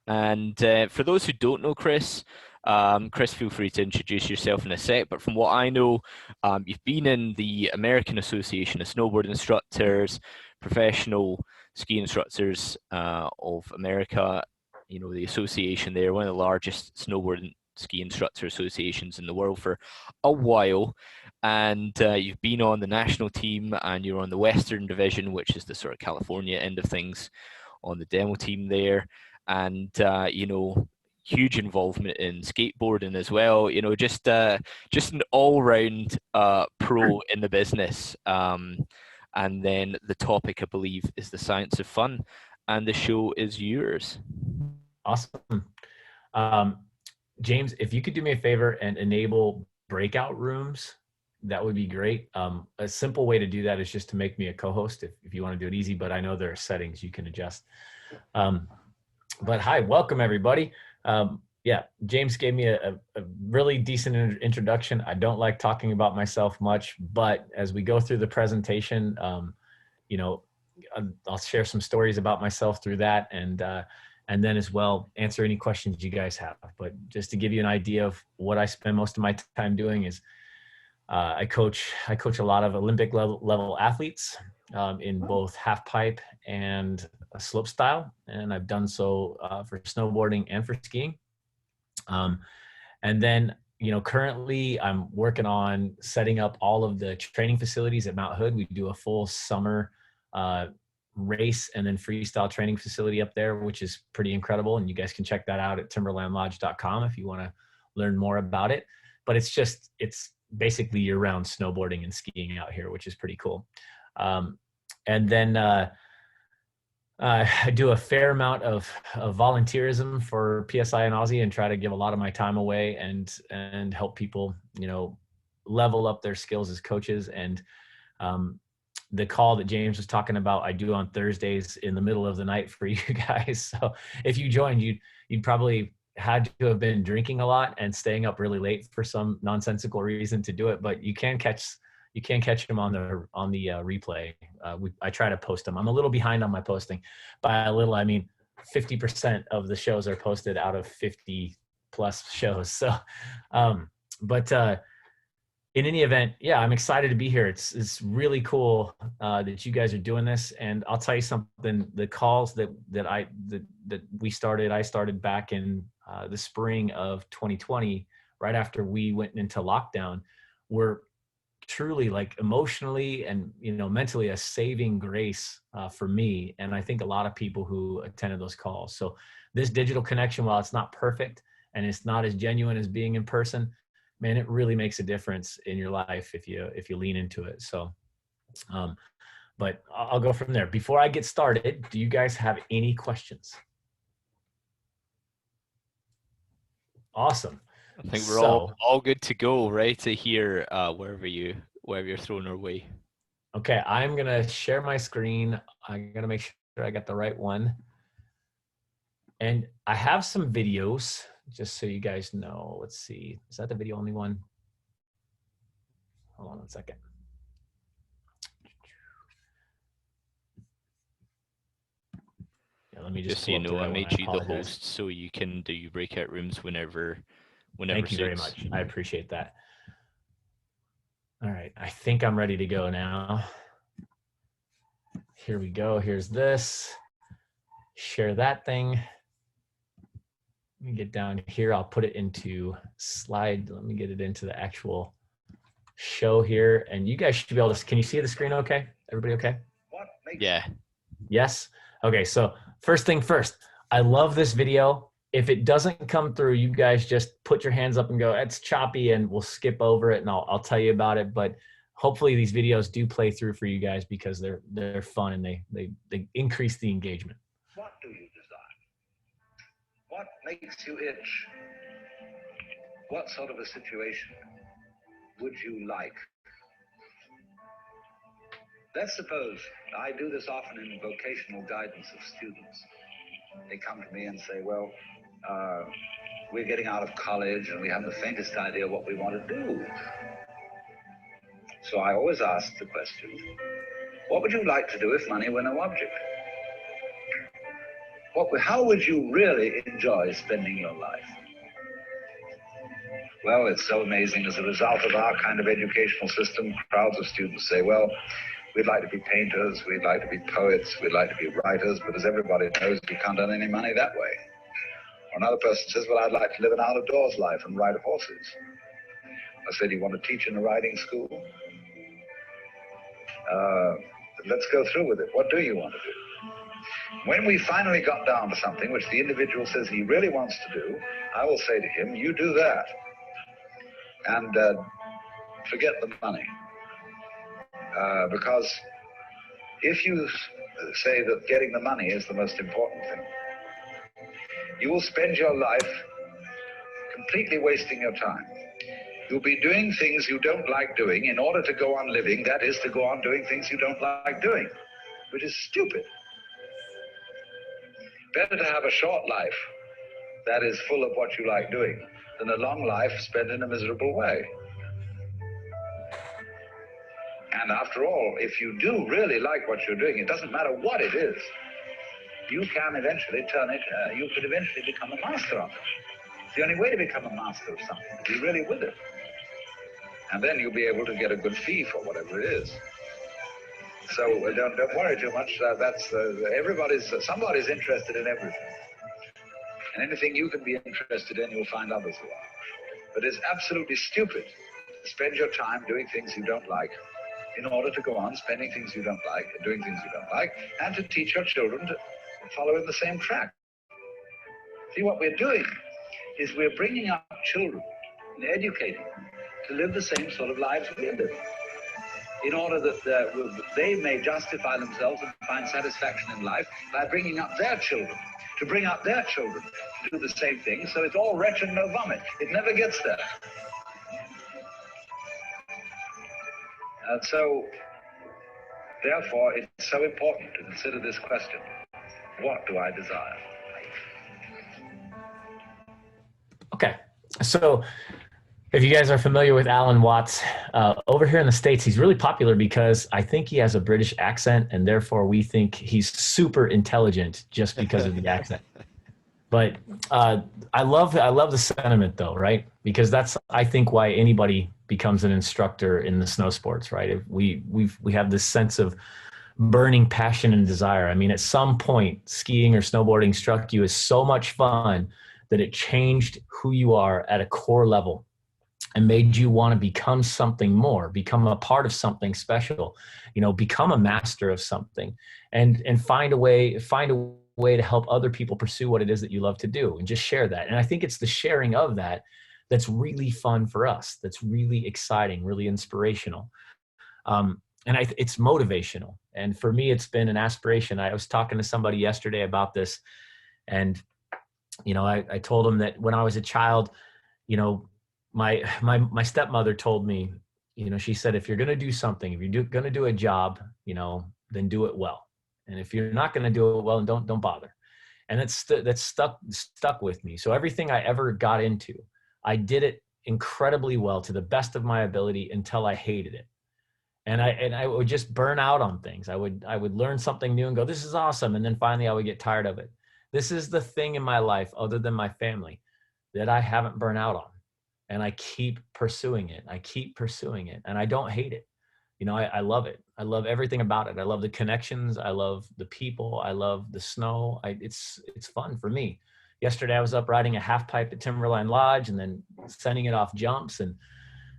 And for those who don't know Chris, Chris, feel free to introduce yourself in a sec. But from what I know, you've been in the American Association of Snowboard Instructors, Professional Ski Instructors of America. You know, the association there, one of the largest snowboard and ski instructor associations in the world for a while. And you've been on the national team, and you're on the Western Division, which is the sort of California end of things, on the demo team there. And you know, huge involvement in skateboarding as well. You know, just an all-round pro in the business. And then the topic, I believe, is the science of fun, and the show is yours. Awesome. James, if you could do me a favor and enable breakout rooms, that would be great. A simple way to do that is just to make me a co-host if you want to do it easy, but I know there are settings you can adjust. But hi, welcome everybody. Yeah, James gave me a really decent introduction. I don't like talking about myself much, but as we go through the presentation, you know, I'll share some stories about myself through that, and then as well answer any questions you guys have. But just to give you an idea of what I spend most of my time doing is I coach a lot of Olympic level athletes in both half pipe and slope style, and I've done so for snowboarding and for skiing. And then, you know, currently I'm working on setting up all of the training facilities at Mount Hood. We do a full summer race and then freestyle training facility up there, which is pretty incredible. And you guys can check that out at timberlandlodge.com if you want to learn more about it. But it's basically year-round snowboarding and skiing out here, which is pretty cool. And then I do a fair amount of volunteerism for PSI and Aussie, and try to give a lot of my time away and help people, you know, level up their skills as coaches. And the call that James was talking about, I do on Thursdays in the middle of the night for you guys. So if you joined, you'd probably had to have been drinking a lot and staying up really late for some nonsensical reason to do it, but you can catch them on the replay. I try to post them. I'm a little behind on my posting. By a little, I mean 50% of the shows are posted out of 50 plus shows. So, but in any event, yeah, I'm excited to be here. It's really cool that you guys are doing this. And I'll tell you something: the calls that I started back in the spring of 2020, right after we went into lockdown, were truly, like, emotionally and, you know, mentally a saving grace for me, and I think a lot of people who attended those calls. So this digital connection, while it's not perfect and it's not as genuine as being in person, man, it really makes a difference in your life if you lean into it. So but I'll go from there. Before I get started, do you guys have any questions? Awesome. I think we're all good to go, right, to hear wherever you're thrown our way. Okay, I'm gonna share my screen. I'm gonna make sure I got the right one. And I have some videos, just so you guys know. Let's see, is that the video only one? Hold on 1 second. Yeah, let me just so you know, I made you the host, so you can do your breakout rooms whenever. Thank you very much. I appreciate that. All right, I think I'm ready to go now. Here we go. Here's this. Share that thing. Let me get down here. I'll put it into slide. Let me get it into the actual show here. And you guys should be able to, can you see the screen okay? Everybody okay? Yeah. Yes? Okay, so first thing first, I love this video. If it doesn't come through, you guys just put your hands up and go, it's choppy, and we'll skip over it and I'll tell you about it. But hopefully these videos do play through for you guys, because they're fun and they increase the engagement. What do you desire? What makes you itch? What sort of a situation would you like? Let's suppose I do this often in vocational guidance of students. They come to me and say, well, we're getting out of college and we haven't the faintest idea what we want to do. So I always ask the question, what would you like to do if money were no object? How would you really enjoy spending your life? Well, it's so amazing. As a result of our kind of educational system, crowds of students say, well, we'd like to be painters, we'd like to be poets, we'd like to be writers, but as everybody knows, you can't earn any money that way. Or another person says, well, I'd like to live an out-of-doors life and ride horses. I said, you want to teach in a riding school? Let's go through with it. What do you want to do? When we finally got down to something which the individual says he really wants to do, I will say to him, you do that. And forget the money. Because if you say that getting the money is the most important thing, you will spend your life completely wasting your time. You'll be doing things you don't like doing in order to go on living, that is, to go on doing things you don't like doing, which is stupid. Better to have a short life that is full of what you like doing than a long life spent in a miserable way. And after all, if you do really like what you're doing, it doesn't matter what it is, you can eventually turn it, you could eventually become a master of it. It's the only way to become a master of something, to be really with it. And then you'll be able to get a good fee for whatever it is. So don't worry too much. Somebody's interested in everything. And anything you can be interested in, you'll find others who are. But it's absolutely stupid to spend your time doing things you don't like in order to go on spending things you don't like and doing things you don't like, and to teach your children to follow in the same track. See, what we're doing is we're bringing up children and educating them to live the same sort of lives we live, in order that they may justify themselves and find satisfaction in life by bringing up their children, to bring up their children to do the same thing. So it's all wretch and no vomit. It never gets there. And so, therefore, it's so important to consider this question: what do I desire? Okay, so if you guys are familiar with Alan Watts, over here in the States, he's really popular because I think he has a British accent, and therefore we think he's super intelligent just because of the accent. But I love the sentiment, though, right? Because that's, I think, why anybody becomes an instructor in the snow sports, right? We have this sense of burning passion and desire. I mean, at some point, skiing or snowboarding struck you as so much fun that it changed who you are at a core level and made you want to become something more, become a part of something special, become a master of something, and find a way to help other people pursue what it is that you love to do, and just share that. And I think it's the sharing of that that's really fun for us, that's really exciting, really inspirational. It's motivational. And for me, it's been an aspiration. I was talking to somebody yesterday about this, and I told him that when I was a child, my stepmother told me, she said, if you're going to do something, if you're going to do a job, then do it well. And if you're not going to do it well, don't bother. And that's stuck with me. So everything I ever got into, I did it incredibly well to the best of my ability until I hated it. And I would just burn out on things. I would learn something new and go, this is awesome. And then finally I would get tired of it. This is the thing in my life, other than my family, that I haven't burned out on. And I keep pursuing it. And I don't hate it. I love it. I love everything about it. I love the connections. I love the people. I love the snow. It's fun for me. Yesterday I was up riding a half pipe at Timberline Lodge and then sending it off jumps and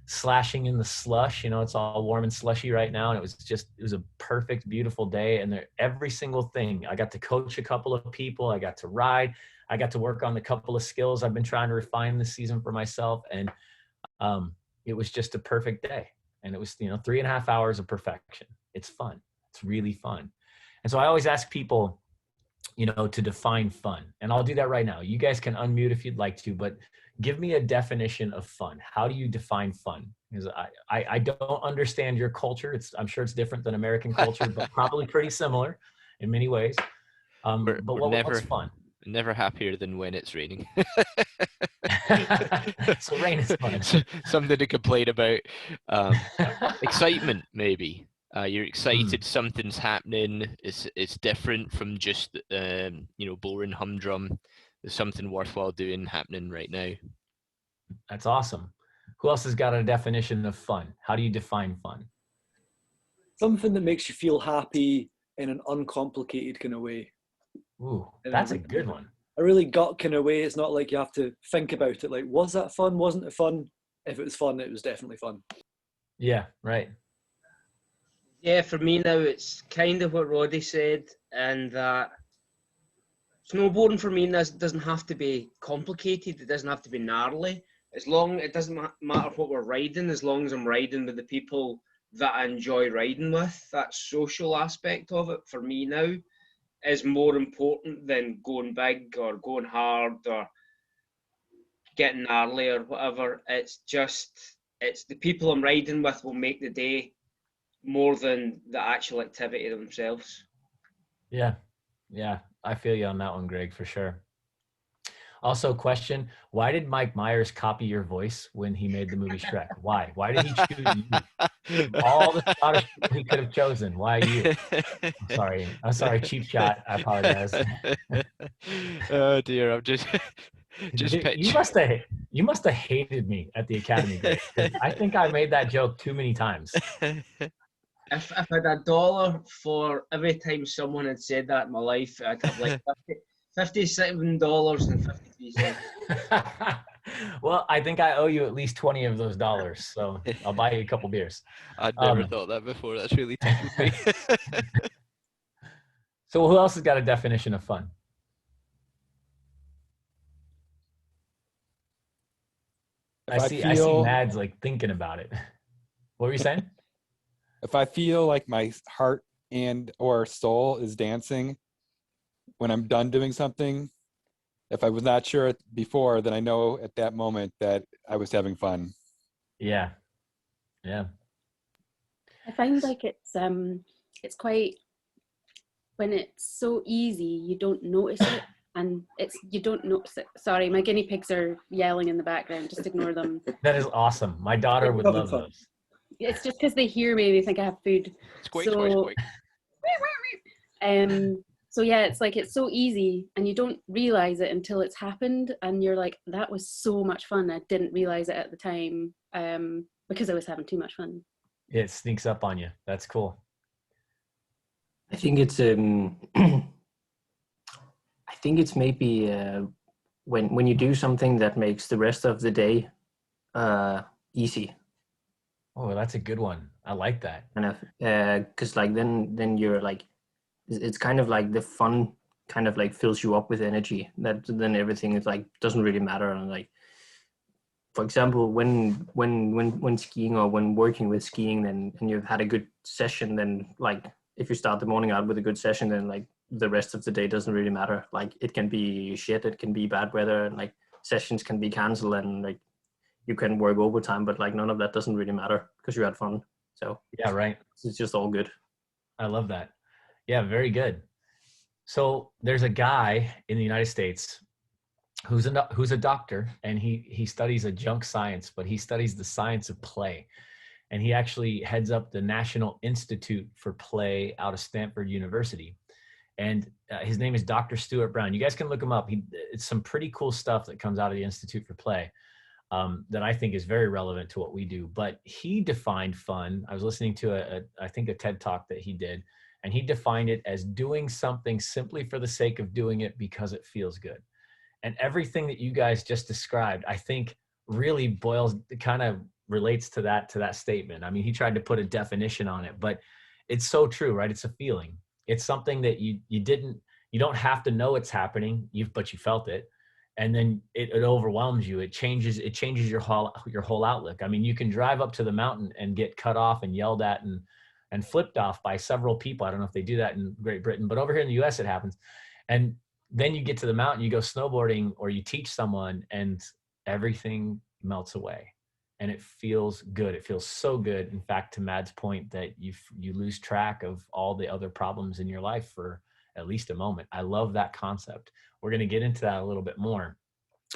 slashing in the slush. It's all warm and slushy right now. And it was a perfect, beautiful day. And every single thing, I got to coach a couple of people. I got to ride. I got to work on the couple of skills I've been trying to refine this season for myself. And it was just a perfect day. And it was, 3.5 hours of perfection. It's fun. It's really fun. And so I always ask people, to define fun. And I'll do that right now. You guys can unmute if you'd like to, but give me a definition of fun. How do you define fun? Because I don't understand your culture. I'm sure it's different than American culture, but probably pretty similar in many ways. What's fun? Never happier than when it's raining. So rain is fun. Something to complain about. Excitement, maybe. You're excited, something's happening. It's different from just boring humdrum. There's something worthwhile doing happening right now. That's awesome. Who else has got a definition of fun? How do you define fun? Something that makes you feel happy in an uncomplicated kind of way. Ooh, that's a good one. A really gut kind of way. It's not like you have to think about it. Like, was that fun? Wasn't it fun? If it was fun, it was definitely fun. Yeah, right. Yeah, for me now, it's kind of what Roddy said, and that snowboarding for me doesn't have to be complicated. It doesn't have to be gnarly. It doesn't matter what we're riding, as long as I'm riding with the people that I enjoy riding with. That social aspect of it for me now is more important than going big or going hard or getting gnarly or whatever. It's the people I'm riding with will make the day more than the actual activity themselves. Yeah, I feel you on that one, Greg, for sure. Also, question: why did Mike Myers copy your voice when he made the movie Shrek? Why? Why did he choose you? All the Scottish people he could have chosen. Why you? I'm sorry, cheap shot. I apologize. Oh dear, I'm just You must have hated me at the Academy, Greg. I think I made that joke too many times. If I had $1 for every time someone had said that in my life, I'd have like $57.53. Well, I think I owe you at least 20 of those dollars, so I'll buy you a couple beers. I'd never thought that before. That's really tough of me. So who else has got a definition of fun? I see Mads like thinking about it. What were you saying? If I feel like my heart and or soul is dancing when I'm done doing something, if I was not sure before, then I know at that moment that I was having fun. Yeah. I find like it's quite, when it's so easy, you don't notice it, and you don't notice it. Sorry, my guinea pigs are yelling in the background. Just ignore them. That is awesome. My daughter would love those. It's just because they hear me, they think I have food. Squeak. So yeah, it's like it's so easy, and you don't realize it until it's happened, and you're like, that was so much fun. I didn't realize it at the time because I was having too much fun. It sneaks up on you. That's cool. I think it's maybe when you do something that makes the rest of the day easy. Oh, that's a good one. I like that. Kind of, because like then you're like, it's kind of like the fun kind of like fills you up with energy. That then everything is like doesn't really matter. And like, for example, when skiing or when working with skiing, then and you've had a good session, then like if you start the morning out with a good session, then like the rest of the day doesn't really matter. Like it can be shit, it can be bad weather, and like sessions can be canceled, and like you can work overtime, but like none of that doesn't really matter because you had fun. So yeah, right. It's just all good. I love that. Yeah, very good. So there's a guy in the United States who's a doctor, and he studies a junk science, but he studies the science of play. And he actually heads up the National Institute for Play out of Stanford University. And his name is Dr. Stuart Brown. You guys can look him up. It's some pretty cool stuff that comes out of the Institute for Play that I think is very relevant to what we do. But he defined fun. I was listening to I think a TED Talk that he did, and he defined it as doing something simply for the sake of doing it because it feels good. And everything that you guys just described, I think really kind of relates to that statement. I mean, he tried to put a definition on it, but it's so true, right? It's a feeling. It's something that you don't have to know it's happening, but you felt it. And then it overwhelms you. It changes your whole outlook. I mean, you can drive up to the mountain and get cut off and yelled at and flipped off by several people. I don't know if they do that in Great Britain, but over here in the US it happens. And then you get to the mountain, you go snowboarding, or you teach someone, and everything melts away. And it feels good. It feels so good. In fact, to Mad's point, that you lose track of all the other problems in your life for at least a moment. I love that concept. We're going to get into that a little bit more.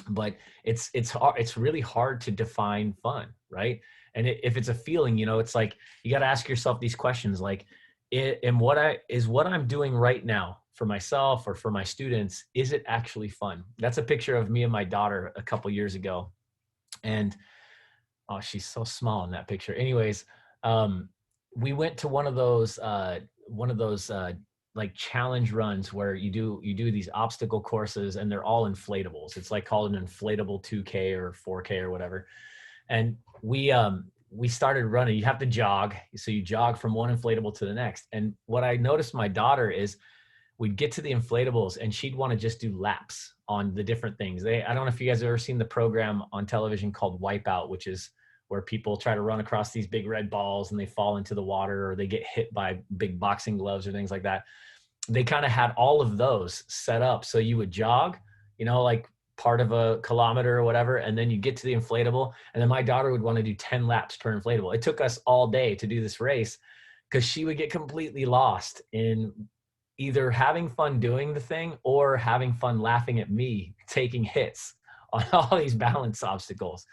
but it's really hard to define fun, right? And if it's a feeling, you know, it's like you got to ask yourself these questions, like, what I'm doing right now for myself or for my students, is it actually fun? That's a picture of me and my daughter a couple years ago, and oh, she's so small in that picture. Anyways, we went to one of those like challenge runs where you do these obstacle courses, and they're all inflatables. It's like called an inflatable 2K or 4K or whatever. And we started running. You have to jog, so you jog from one inflatable to the next. And what I noticed my daughter is, we'd get to the inflatables and she'd want to just do laps on the different things. I don't know if you guys have ever seen the program on television called Wipeout, which is where people try to run across these big red balls and they fall into the water, or they get hit by big boxing gloves or things like that. They kind of had all of those set up. So you would jog, you know, like part of a kilometer or whatever, and then you get to the inflatable, and then my daughter would want to do 10 laps per inflatable. It took us all day to do this race because she would get completely lost in either having fun doing the thing or having fun laughing at me taking hits on all these balance obstacles.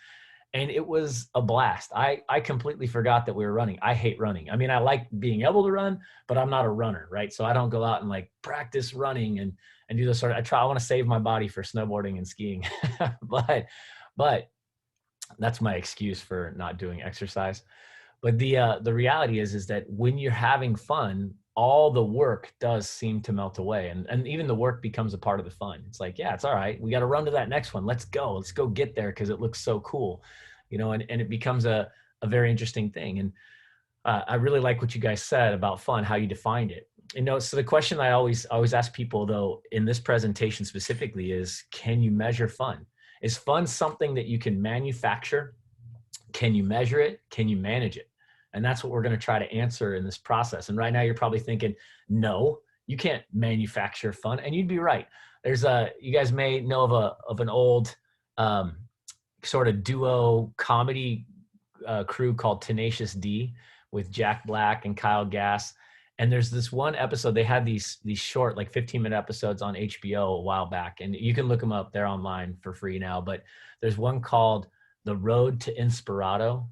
And it was a blast. I completely forgot that we were running. I hate running. I mean, I like being able to run, but I'm not a runner, right? So I don't go out and like practice running and do this sort of, I want to save my body for snowboarding and skiing. but that's my excuse for not doing exercise. But the reality is that when you're having fun, all the work does seem to melt away, and even the work becomes a part of the fun. It's like, yeah, it's all right. We got to run to that next one. Let's go get there because it looks so cool, you know. And it becomes a very interesting thing. And I really like what you guys said about fun, how you defined it. You know, so the question I always ask people, though, in this presentation specifically, is, can you measure fun? Is fun something that you can manufacture? Can you measure it? Can you manage it? And that's what we're going to try to answer in this process. And right now you're probably thinking, no, you can't manufacture fun. And you'd be right. There's you guys may know of an old sort of duo comedy crew called Tenacious D with Jack Black and Kyle Gass. And there's this one episode, they had these short, like 15-minute episodes on HBO a while back. And you can look them up. They're online for free now. But there's one called The Road to Inspirato.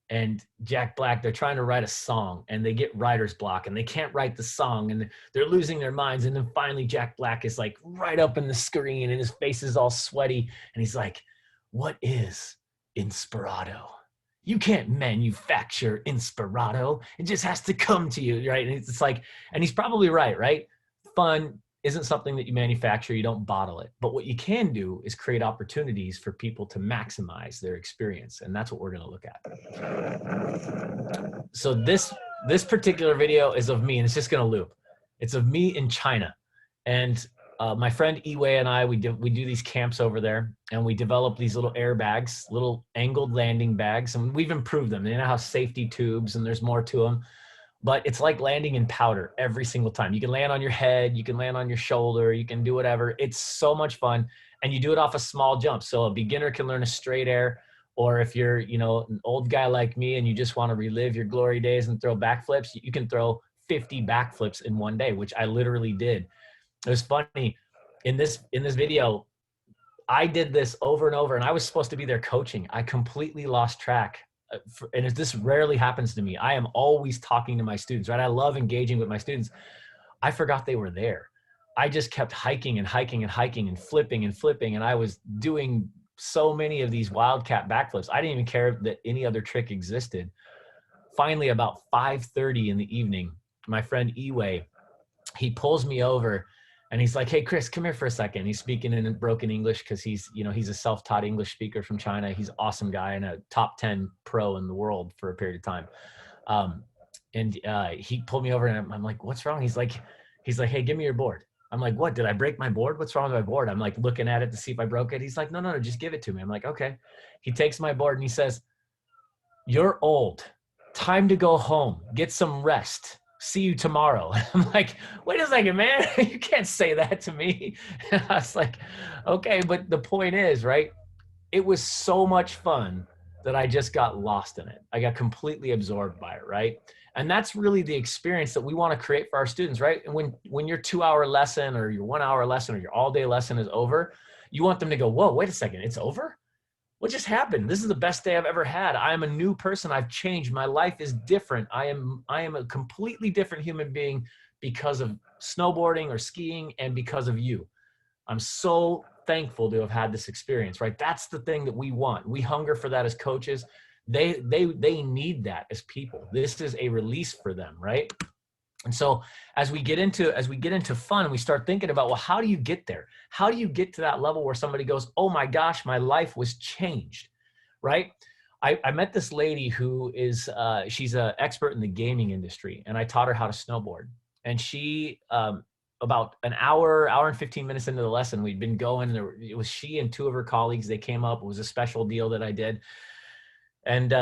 And Jack Black, they're trying to write a song and they get writer's block and they can't write the song and they're losing their minds. And then finally Jack Black is like right up in the screen and his face is all sweaty. And he's like, what is Inspirato? You can't manufacture Inspirato. It just has to come to you, right? And it's like, and he's probably right? Fun isn't something that you manufacture, you don't bottle it. But what you can do is create opportunities for people to maximize their experience. And that's what we're gonna look at. So this particular video is of me, and it's just gonna loop. It's of me in China. And my friend Iwei and I, we do these camps over there, and we develop these little airbags, little angled landing bags, and we've improved them. They now have safety tubes, and there's more to them. But it's like landing in powder every single time. You can land on your head, you can land on your shoulder, you can do whatever. It's so much fun. And you do it off a small jump. So a beginner can learn a straight air, or if you're, you know, an old guy like me and you just want to relive your glory days and throw backflips, you can throw 50 backflips in one day, which I literally did. It was funny. In this video, I did this over and over, and I was supposed to be there coaching. I completely lost track. And this rarely happens to me. I am always talking to my students, right? I love engaging with my students. I forgot they were there. I just kept hiking and hiking and hiking and flipping and flipping. And I was doing so many of these wildcat backflips. I didn't even care that any other trick existed. Finally, about 5:30 in the evening, my friend Iwei, he pulls me over and he's like, hey, Chris, come here for a second. He's speaking in broken English because he's a self-taught English speaker from China. He's an awesome guy and a top 10 pro in the world for a period of time. And he pulled me over and I'm like, what's wrong? He's like, hey, give me your board. I'm like, what? Did I break my board? What's wrong with my board? I'm like looking at it to see if I broke it. He's like, no, just give it to me. I'm like, okay. He takes my board and he says, you're old. Time to go home. Get some rest. See you tomorrow. I'm like, wait a second, man. You can't say that to me. And I was like, okay, but the point is, right? It was so much fun that I just got lost in it. I got completely absorbed by it, right? And that's really the experience that we want to create for our students, right? And when your 2-hour lesson or your 1-hour lesson or your all-day lesson is over, You want them to go, whoa, wait a second, it's over? What just happened? This is the best day I've ever had. I am a new person. I've changed. My life is different. I am a completely different human being because of snowboarding or skiing and because of you. I'm so thankful to have had this experience, right? That's the thing that we want. We hunger for that as coaches. They need that as people. This is a release for them, right? And so as we get into fun, we start thinking about, well, how do you get there? How do you get to that level where somebody goes, oh my gosh, my life was changed, right? I met this lady who is, she's an expert in the gaming industry, and I taught her how to snowboard. And she, about an hour and 15 minutes into the lesson, we'd been going, it was she and two of her colleagues, they came up, it was a special deal that I did. And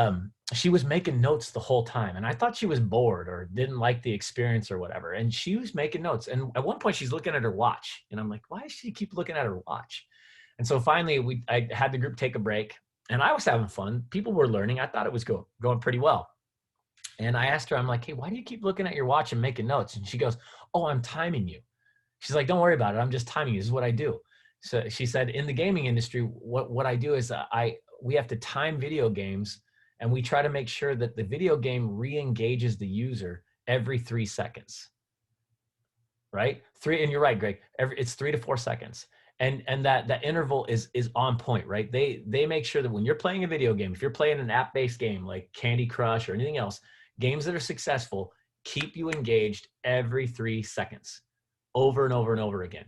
she was making notes the whole time. And I thought she was bored or didn't like the experience or whatever. And she was making notes. And at one point she's looking at her watch. And I'm like, why does she keep looking at her watch? And so finally I had the group take a break, and I was having fun. People were learning. I thought it was going pretty well. And I asked her, I'm like, hey, why do you keep looking at your watch and making notes? And she goes, oh, I'm timing you. She's like, don't worry about it. I'm just timing you. This is what I do. So she said, in the gaming industry, what I do is we have to time video games, and we try to make sure that the video game re-engages the user every 3 seconds, right? And you're right, Greg, it's 3 to 4 seconds. And that interval is on point, right? They make sure that when you're playing a video game, if you're playing an app-based game like Candy Crush or anything else, games that are successful keep you engaged every 3 seconds, over and over and over again.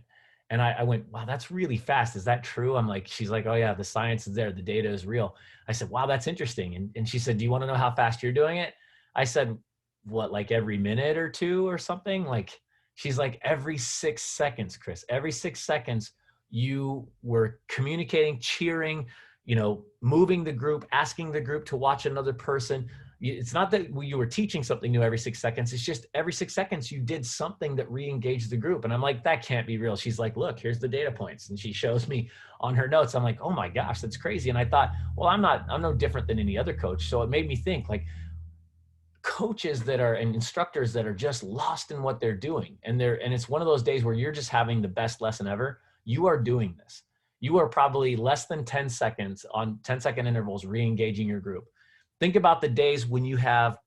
And I went, wow, that's really fast. Is that true? I'm like, she's like, oh yeah, the science is there. The data is real. I said, wow, that's interesting. And she said, do you want to know how fast you're doing it? I said, what, like every minute or two or something? Like, she's like, every 6 seconds, Chris, every 6 seconds, you were communicating, cheering, moving the group, asking the group to watch another person. It's not that you were teaching something new every 6 seconds. It's just every 6 seconds you did something that re-engaged the group. And I'm like, that can't be real. She's like, look, here's the data points. And she shows me on her notes. I'm like, oh my gosh, that's crazy. And I thought, well, I'm no different than any other coach. So it made me think, like, coaches and instructors that are just lost in what they're doing. And it's one of those days where you're just having the best lesson ever. You are doing this. You are probably less than 10 seconds on 10-second intervals re-engaging your group. Think about the days when you have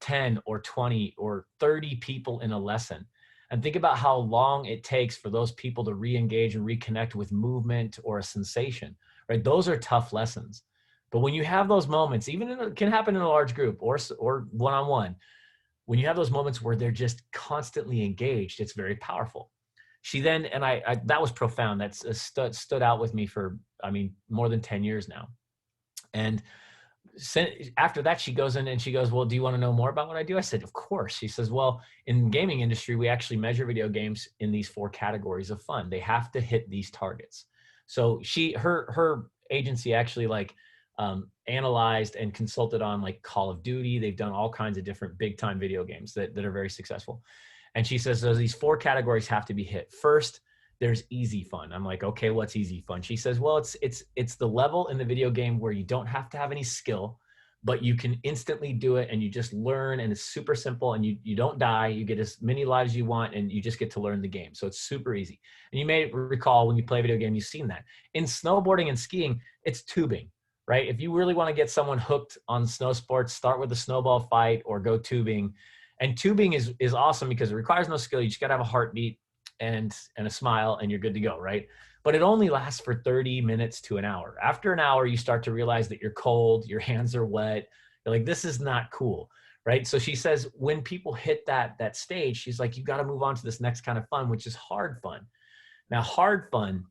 10 or 20 or 30 people in a lesson, and think about how long it takes for those people to re-engage and reconnect with movement or a sensation, right? Those are tough lessons. But when you have those moments, even it can happen in a large group or one-on-one, when you have those moments where they're just constantly engaged, it's very powerful. She then, and I that was profound. That's stood out with me for, more than 10 years now. And after that, she goes in and she goes, well, do you want to know more about what I do? I said, of course. She says, well, in the gaming industry, we actually measure video games in these 4 categories of fun. They have to hit these targets. So her agency actually analyzed and consulted on like Call of Duty. They've done all kinds of different big time video games that are very successful. And she says, so these 4 categories have to be hit. First, there's easy fun. I'm like, okay, what's easy fun? She says, well, it's the level in the video game where you don't have to have any skill, but you can instantly do it and you just learn, and it's super simple, and you don't die. You get as many lives as you want, and you just get to learn the game. So it's super easy. And you may recall when you play a video game, you've seen that. In snowboarding and skiing, it's tubing, right? If you really want to get someone hooked on snow sports, start with a snowball fight or go tubing. And tubing is awesome because it requires no skill. You just got to have a heartbeat and a smile, and you're good to go, right? But it only lasts for 30 minutes to an hour. After an hour, you start to realize that you're cold, your hands are wet. You're like, this is not cool, right? So she says, when people hit that stage, she's like, you got to move on to this next kind of fun, which is hard fun. Now, hard fun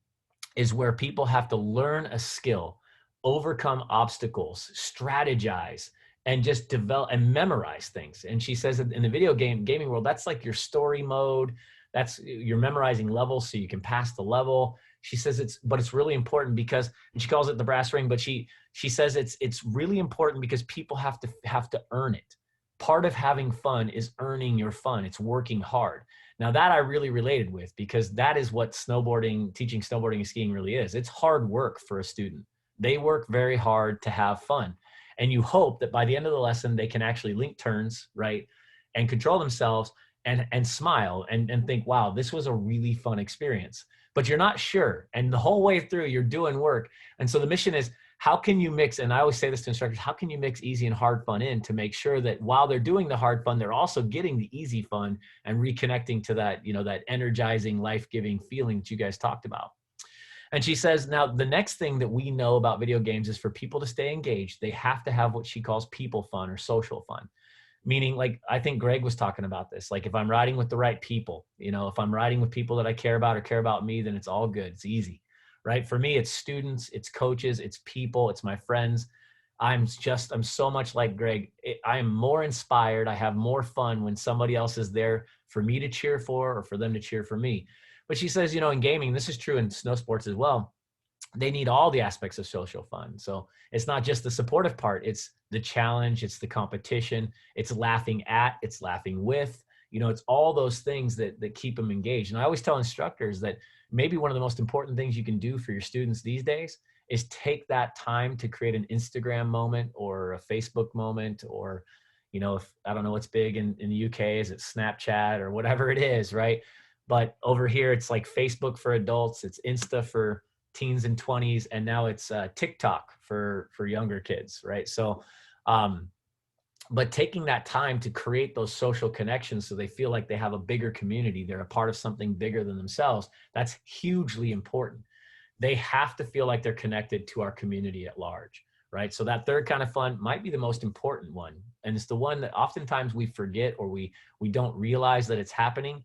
is where people have to learn a skill, overcome obstacles, strategize, and just develop and memorize things. And she says that in the gaming world, that's like your story mode. That's you're memorizing levels so you can pass the level. She says it's really important because, and she calls it the brass ring, but she says it's really important because people have to earn it. Part of having fun is earning your fun. It's working hard. Now that I really related with, because that is what teaching snowboarding and skiing really is. It's hard work for a student. They work very hard to have fun. And you hope that by the end of the lesson, they can actually link turns, right? And control themselves and smile and think, wow, this was a really fun experience. but you're not sure. And the whole way through, you're doing work. And so the mission is, how can you mix, and I always say this to instructors, how can you mix easy and hard fun in to make sure that while they're doing the hard fun, they're also getting the easy fun and reconnecting to that, that energizing, life-giving feeling that you guys talked about. And she says, now the next thing that we know about video games is for people to stay engaged, they have to have what she calls people fun or social fun. Meaning, like, I think Greg was talking about this. Like, if I'm riding with the right people, if I'm riding with people that I care about or care about me, then it's all good. It's easy, right? For me, it's students, it's coaches, it's people, it's my friends. I'm so much like Greg. I am more inspired. I have more fun when somebody else is there for me to cheer for or for them to cheer for me. But she says, in gaming, this is true in snow sports as well, they need all the aspects of social fun. So it's not just the supportive part, it's the challenge, it's the competition, it's laughing at, it's laughing with, it's all those things that keep them engaged. And I always tell instructors that maybe one of the most important things you can do for your students these days is take that time to create an Instagram moment or a Facebook moment, or, if I don't know what's big in the UK, is it Snapchat or whatever it is, right? But over here, it's like Facebook for adults, it's Insta for teens and 20s, and now it's TikTok for younger kids, right? So, but taking that time to create those social connections so they feel like they have a bigger community, they're a part of something bigger than themselves, that's hugely important. They have to feel like they're connected to our community at large, right? So that third kind of fun might be the most important one. And it's the one that oftentimes we forget, or we don't realize that it's happening,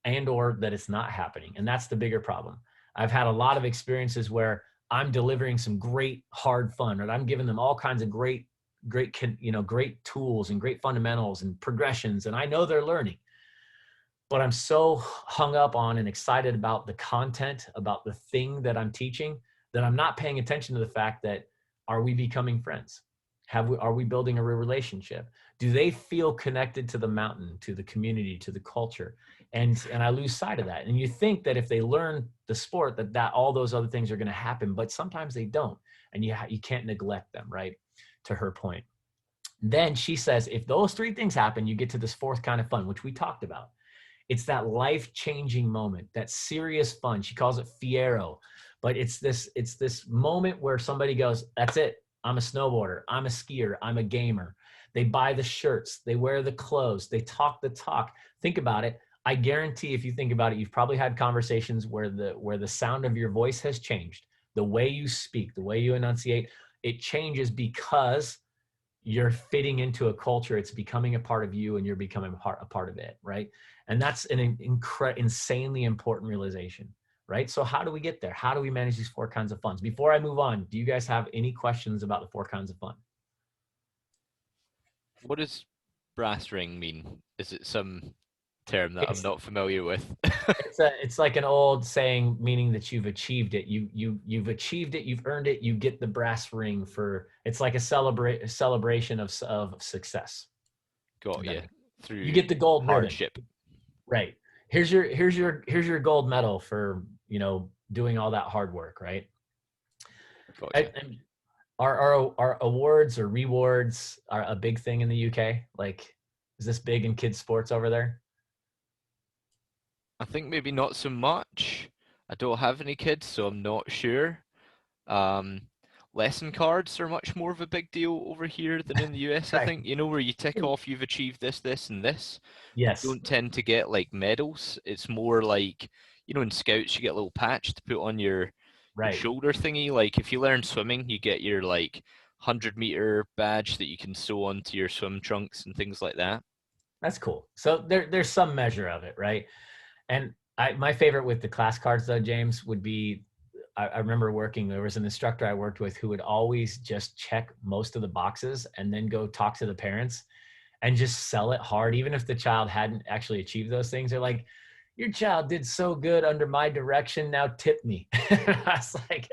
and or that it's not happening. And that's the bigger problem. I've had a lot of experiences where I'm delivering some great hard fun, right? I'm giving them all kinds of great tools and great fundamentals and progressions. And I know they're learning, but I'm so hung up on and excited about the content, about the thing that I'm teaching, that I'm not paying attention to the fact that, are we becoming friends? Are we building a real relationship? Do they feel connected to the mountain, to the community, to the culture? And I lose sight of that. And you think that if they learn the sport, that all those other things are going to happen, but sometimes they don't. And you can't neglect them, right? To her point. Then she says, if those three things happen, you get to this fourth kind of fun, which we talked about. It's that life-changing moment, that serious fun. She calls it fiero, but it's this moment where somebody goes, that's it. I'm a snowboarder. I'm a skier. I'm a gamer. They buy the shirts. They wear the clothes. They talk the talk. Think about it. I guarantee if you think about it, you've probably had conversations where the sound of your voice has changed. The way you speak, the way you enunciate, it changes because you're fitting into a culture. It's becoming a part of you, and you're becoming a part of it, right? And that's an insanely important realization, right? So how do we get there? How do we manage these four kinds of funs? Before I move on, do you guys have any questions about the four kinds of fun? What does brass ring mean? Is it some term that I'm not familiar with? It's like an old saying, meaning that you've achieved it. You've achieved it. You've earned it. You get the brass ring for. It's like a celebration of success. Got you. Through you get the gold hardship. Ribbon. Right. Here's your gold medal for doing all that hard work. Right. And our awards or rewards are a big thing in the UK. Like, is this big in kids sports over there? I think maybe not so much. I don't have any kids, so I'm not sure. Lesson cards are much more of a big deal over here than in the US, Right. I think. Where you tick off you've achieved this, this, and this. Yes. You don't tend to get like medals. It's more like, in Scouts you get a little patch to put on your shoulder thingy. Like if you learn swimming, you get your 100-meter badge that you can sew onto your swim trunks and things like that. That's cool. So there's some measure of it, right? And my favorite with the class cards, though, James, would be, I remember there was an instructor I worked with who would always just check most of the boxes and then go talk to the parents and just sell it hard. Even if the child hadn't actually achieved those things, they're like, your child did so good under my direction, now tip me. I was like,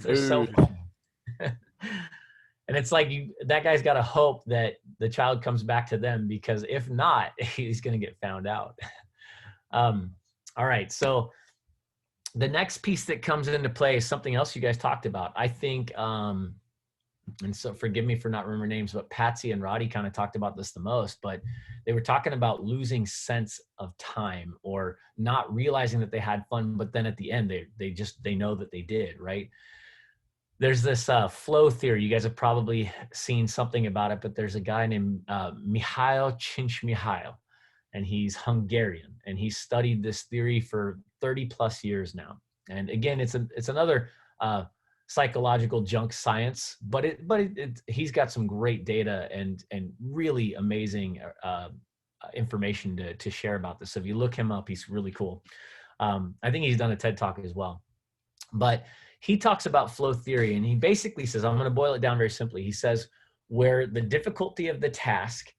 they're so fun. And it's like that guy's got to hope that the child comes back to them, because if not, he's going to get found out. All right. So the next piece that comes into play is something else you guys talked about. I think and so forgive me for not remembering names, but Patsy and Roddy kind of talked about this the most, but they were talking about losing sense of time or not realizing that they had fun, but then at the end, they know that they did, right? There's this flow theory. You guys have probably seen something about it, but there's a guy named Mihail Csikszentmihalyi, and he's Hungarian, and he's studied this theory for 30 plus years now. And again, it's another psychological junk science, but he's got some great data and really amazing information to share about this. So if you look him up, he's really cool. I think he's done a TED Talk as well. But he talks about flow theory, and he basically says, I'm going to boil it down very simply. He says, where the difficulty of the task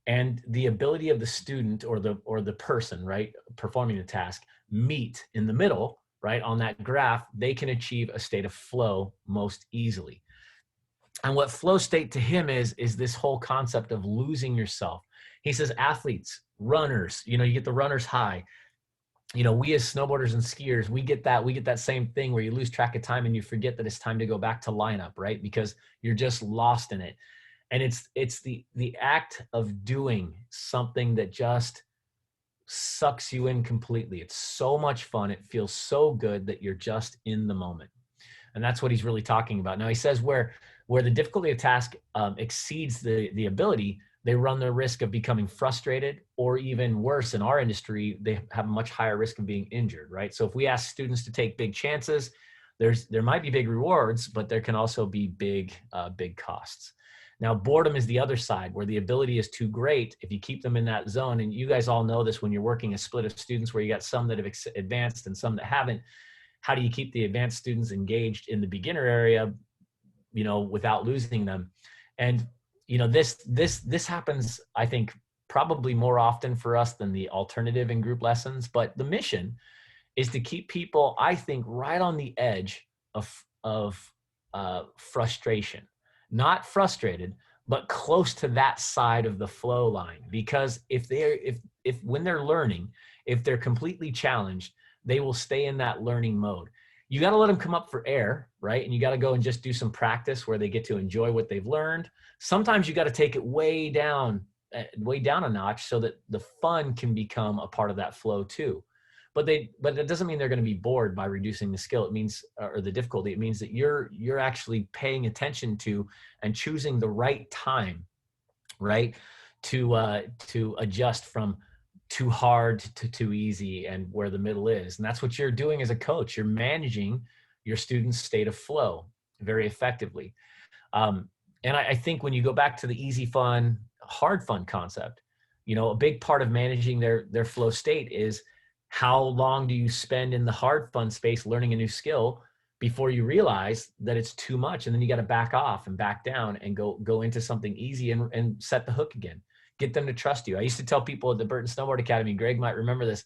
and the ability of the student or the person, right, performing the task meet in the middle, right, on that graph, they can achieve a state of flow most easily. And what flow state to him is this whole concept of losing yourself. He says athletes, runners, you get the runner's high. We as snowboarders and skiers, we get that same thing where you lose track of time and you forget that it's time to go back to lineup, right? Because you're just lost in it. And it's the act of doing something that just sucks you in completely. It's so much fun. It feels so good that you're just in the moment. And that's what he's really talking about. Now he says where the difficulty of task exceeds the ability, they run the risk of becoming frustrated, or even worse, in our industry, they have a much higher risk of being injured, right? So if we ask students to take big chances, there might be big rewards, but there can also be big costs. Now, boredom is the other side, where the ability is too great. If you keep them in that zone, and you guys all know this when you're working a split of students where you got some that have advanced and some that haven't, how do you keep the advanced students engaged in the beginner area, without losing them? And this happens, I think, probably more often for us than the alternative in group lessons. But the mission is to keep people, I think, right on the edge of frustration. Not frustrated, but close to that side of the flow line. Because if when they're learning, if they're completely challenged, they will stay in that learning mode. You got to let them come up for air, right? And you got to go and just do some practice where they get to enjoy what they've learned. Sometimes you got to take it way down a notch so that the fun can become a part of that flow too. But it doesn't mean they're going to be bored by reducing the skill. It means, or the difficulty, it means that you're actually paying attention to and choosing the right time, right? To adjust from too hard to too easy, and where the middle is. And that's what you're doing as a coach. You're managing your students' state of flow very effectively. And I think when you go back to the easy fun, hard fun concept, a big part of managing their flow state is how long do you spend in the hard fun space learning a new skill before you realize that it's too much. And then you got to back off and back down and go into something easy and set the hook again. Get them to trust you. I used to tell people at the Burton Snowboard Academy, Greg might remember this,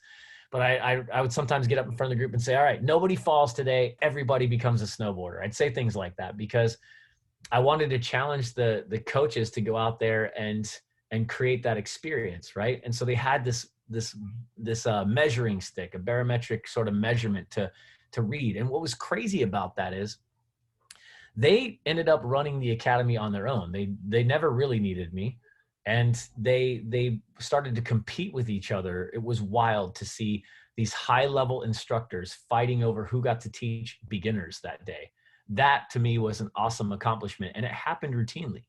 but I would sometimes get up in front of the group and say, all right, nobody falls today. Everybody becomes a snowboarder. I'd say things like that because I wanted to challenge the coaches to go out there and create that experience, right? And so they had this measuring stick, a barometric sort of measurement to read. And what was crazy about that is they ended up running the academy on their own. They never really needed me. And they started to compete with each other. It was wild to see these high-level instructors fighting over who got to teach beginners that day. That, to me, was an awesome accomplishment. And it happened routinely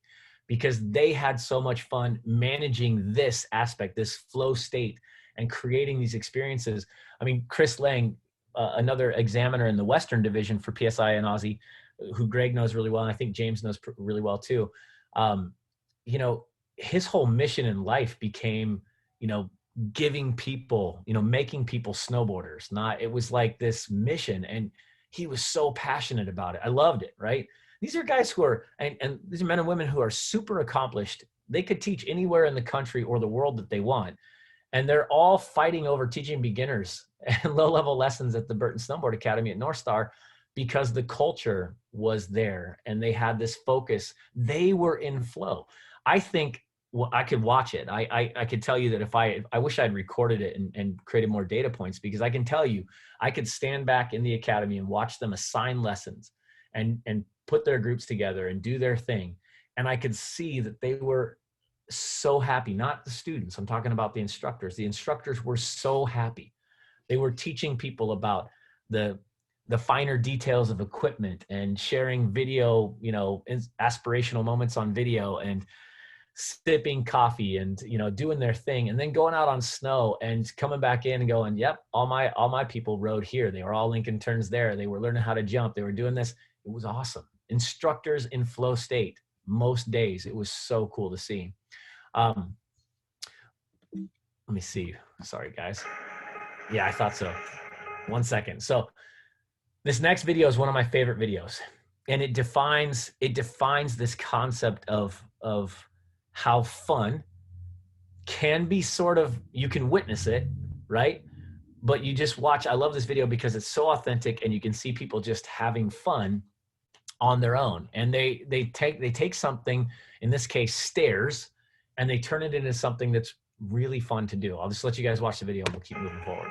because they had so much fun managing this aspect, this flow state, and creating these experiences. I mean, Chris Lang, another examiner in the Western division for PSI and Aussie, who Greg knows really well, and I think James knows really well too. His whole mission in life became, giving people, making people snowboarders. It was like this mission, and he was so passionate about it. I loved it, right? These are guys who are, and these are men and women who are super accomplished. They could teach anywhere in the country or the world that they want. And they're all fighting over teaching beginners and low-level lessons at the Burton Snowboard Academy at North Star because the culture was there and they had this focus. They were in flow. I think I could watch it. I could tell you that if I wish I'd recorded it and created more data points, because I can tell you, I could stand back in the academy and watch them assign lessons and put their groups together and do their thing. And I could see that they were so happy, not the students. I'm talking about the instructors. The instructors were so happy. They were teaching people about the finer details of equipment and sharing video, you know, aspirational moments on video, and sipping coffee and, you know, doing their thing, and then going out on snow and coming back in and going, yep, all my people rode here. They were all Lincoln turns there. They were learning how to jump. They were doing this. It was awesome. Instructors in flow state most days. It was so cool to see. Let me see. Sorry, guys. Yeah, I thought so. 1 second. So this next video is one of my favorite videos, and it defines this concept of how fun can be sort of, you can witness it, right? But you just watch. I love this video because it's so authentic, and you can see people just having fun on their own. And they take something, in this case, stairs, and they turn it into something that's really fun to do. I'll just let you guys watch the video and we'll keep moving forward.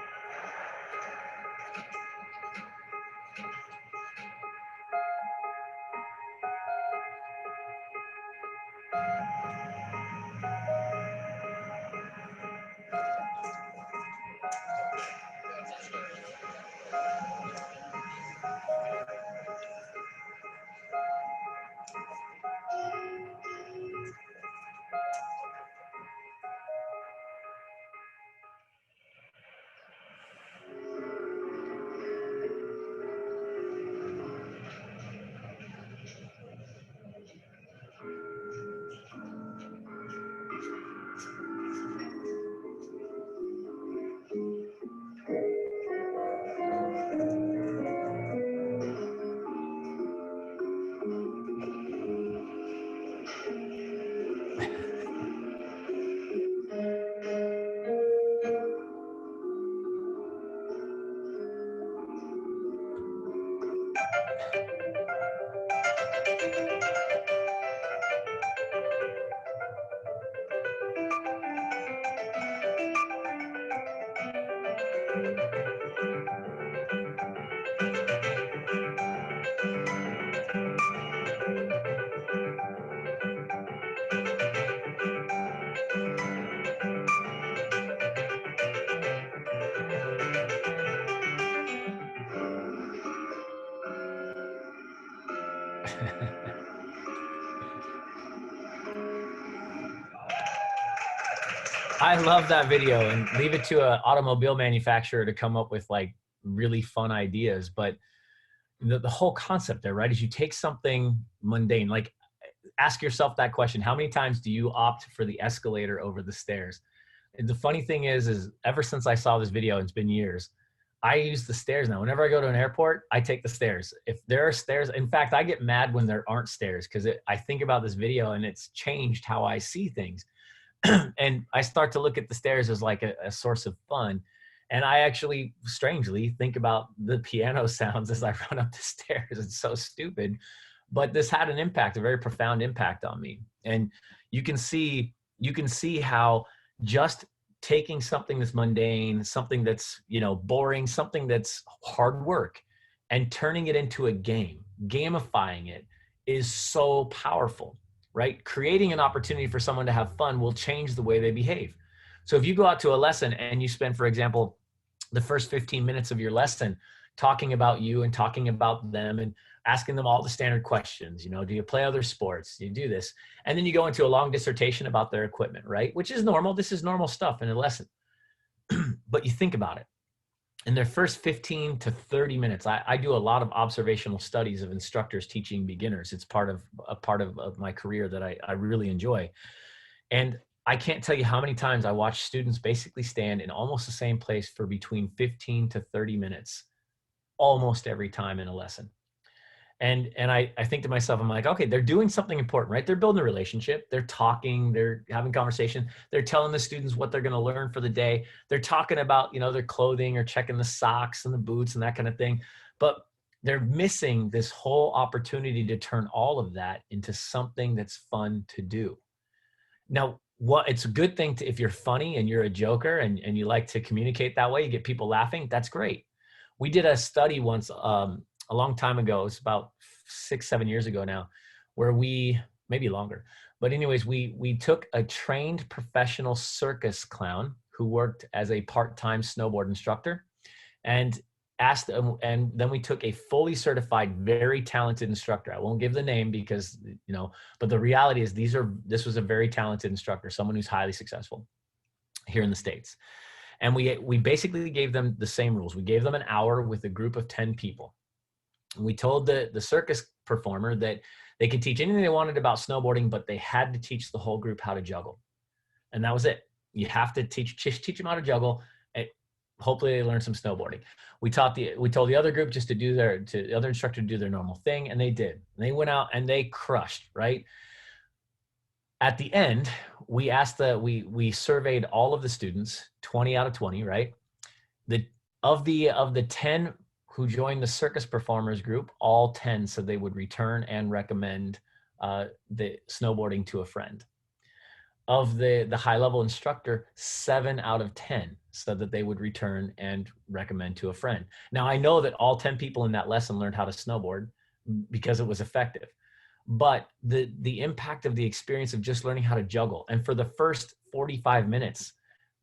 I love that video, and leave it to an automobile manufacturer to come up with like really fun ideas. But the whole concept there, right, is you take something mundane, like ask yourself that question: how many times do you opt for the escalator over the stairs? And the funny thing is ever since I saw this video, it's been years, I use the stairs now. Whenever I go to an airport, I take the stairs. If there are stairs, in fact, I get mad when there aren't stairs, because I think about this video and it's changed how I see things. And I start to look at the stairs as like a source of fun. And I actually, strangely, think about the piano sounds as I run up the stairs. It's so stupid, but this had an impact, a very profound impact on me. And you can see how just taking something that's mundane, something that's, you know, boring, something that's hard work, and turning it into a game, gamifying it, is so powerful. Right? Creating an opportunity for someone to have fun will change the way they behave. So if you go out to a lesson and you spend, for example, the first 15 minutes of your lesson talking about you and talking about them and asking them all the standard questions, you know, do you play other sports? Do you do this? And then you go into a long dissertation about their equipment, right? Which is normal. This is normal stuff in a lesson. But you think about it. In their first 15 to 30 minutes, I do a lot of observational studies of instructors teaching beginners. It's a part of my career that I really enjoy. And I can't tell you how many times I watch students basically stand in almost the same place for between 15 to 30 minutes, almost every time in a lesson. And I think to myself, I'm like, okay, they're doing something important, right? They're building a relationship. They're talking, they're having conversation. They're telling the students what they're going to learn for the day. They're talking about, you know, their clothing, or checking the socks and the boots and that kind of thing. But they're missing this whole opportunity to turn all of that into something that's fun to do. Now, it's a good thing if you're funny and you're a joker and you like to communicate that way, you get people laughing, that's great. We did a study once, a long time ago, it's about 6-7 years ago now, where we, maybe longer, but anyways, we took a trained professional circus clown who worked as a part-time snowboard instructor, and and then we took a fully certified, very talented instructor. I won't give the name because, but the reality is this was a very talented instructor, someone who's highly successful here in the States. And we basically gave them the same rules. We gave them an hour with a group of 10 people. And we told the circus performer that they could teach anything they wanted about snowboarding, but they had to teach the whole group how to juggle. And that was it. You have to teach them how to juggle. And hopefully they learn some snowboarding. We told the other group just the other instructor to do their normal thing, and they did. And they went out and they crushed, right? At the end, we surveyed all of the students, 20 out of 20, right? Of the 10 who joined the circus performers group, all 10 said they would return and recommend the snowboarding to a friend. Of the high level instructor, 7 out of 10 said that they would return and recommend to a friend. Now, I know that all 10 people in that lesson learned how to snowboard because it was effective. But the impact of the experience of just learning how to juggle, and for the first 45 minutes,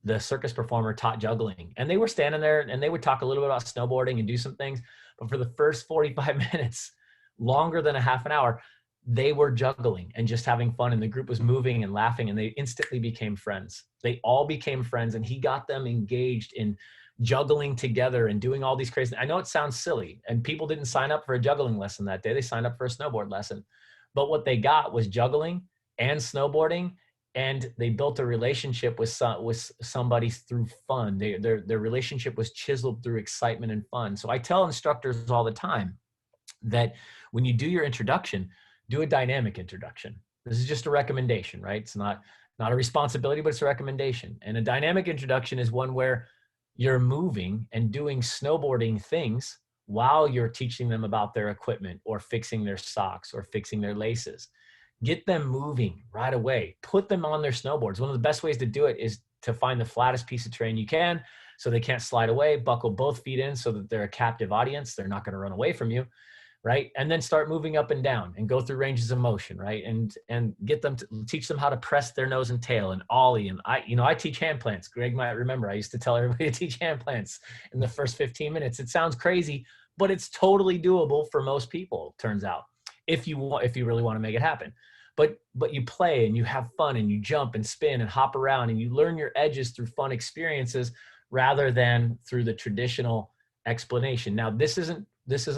the circus performer taught juggling, and they were standing there and they would talk a little bit about snowboarding and do some things. But for the first 45 minutes, longer than a half an hour, they were juggling and just having fun, and the group was moving and laughing, and they instantly became friends. They all became friends, and he got them engaged in juggling together and doing all these crazy. I know it sounds silly, and people didn't sign up for a juggling lesson that day. They signed up for a snowboard lesson. But what they got was juggling and snowboarding, and they built a relationship with somebody through fun. Their relationship was chiseled through excitement and fun. So I tell instructors all the time that when you do your introduction, do a dynamic introduction. This is just a recommendation, right? It's not a responsibility, but it's a recommendation. And a dynamic introduction is one where you're moving and doing snowboarding things while you're teaching them about their equipment or fixing their socks or fixing their laces. Get them moving right away. Put them on their snowboards. One of the best ways to do it is to find the flattest piece of terrain you can so they can't slide away. Buckle both feet in so that they're a captive audience. They're not going to run away from you, right? And then start moving up and down and go through ranges of motion, right? And get them to teach them how to press their nose and tail and ollie. And I teach hand plants. Greg might remember I used to tell everybody to teach hand plants in the first 15 minutes. It sounds crazy, but it's totally doable for most people, turns out, if you really want to make it happen. But you play and you have fun and you jump and spin and hop around and you learn your edges through fun experiences rather than through the traditional explanation. Now, this isn't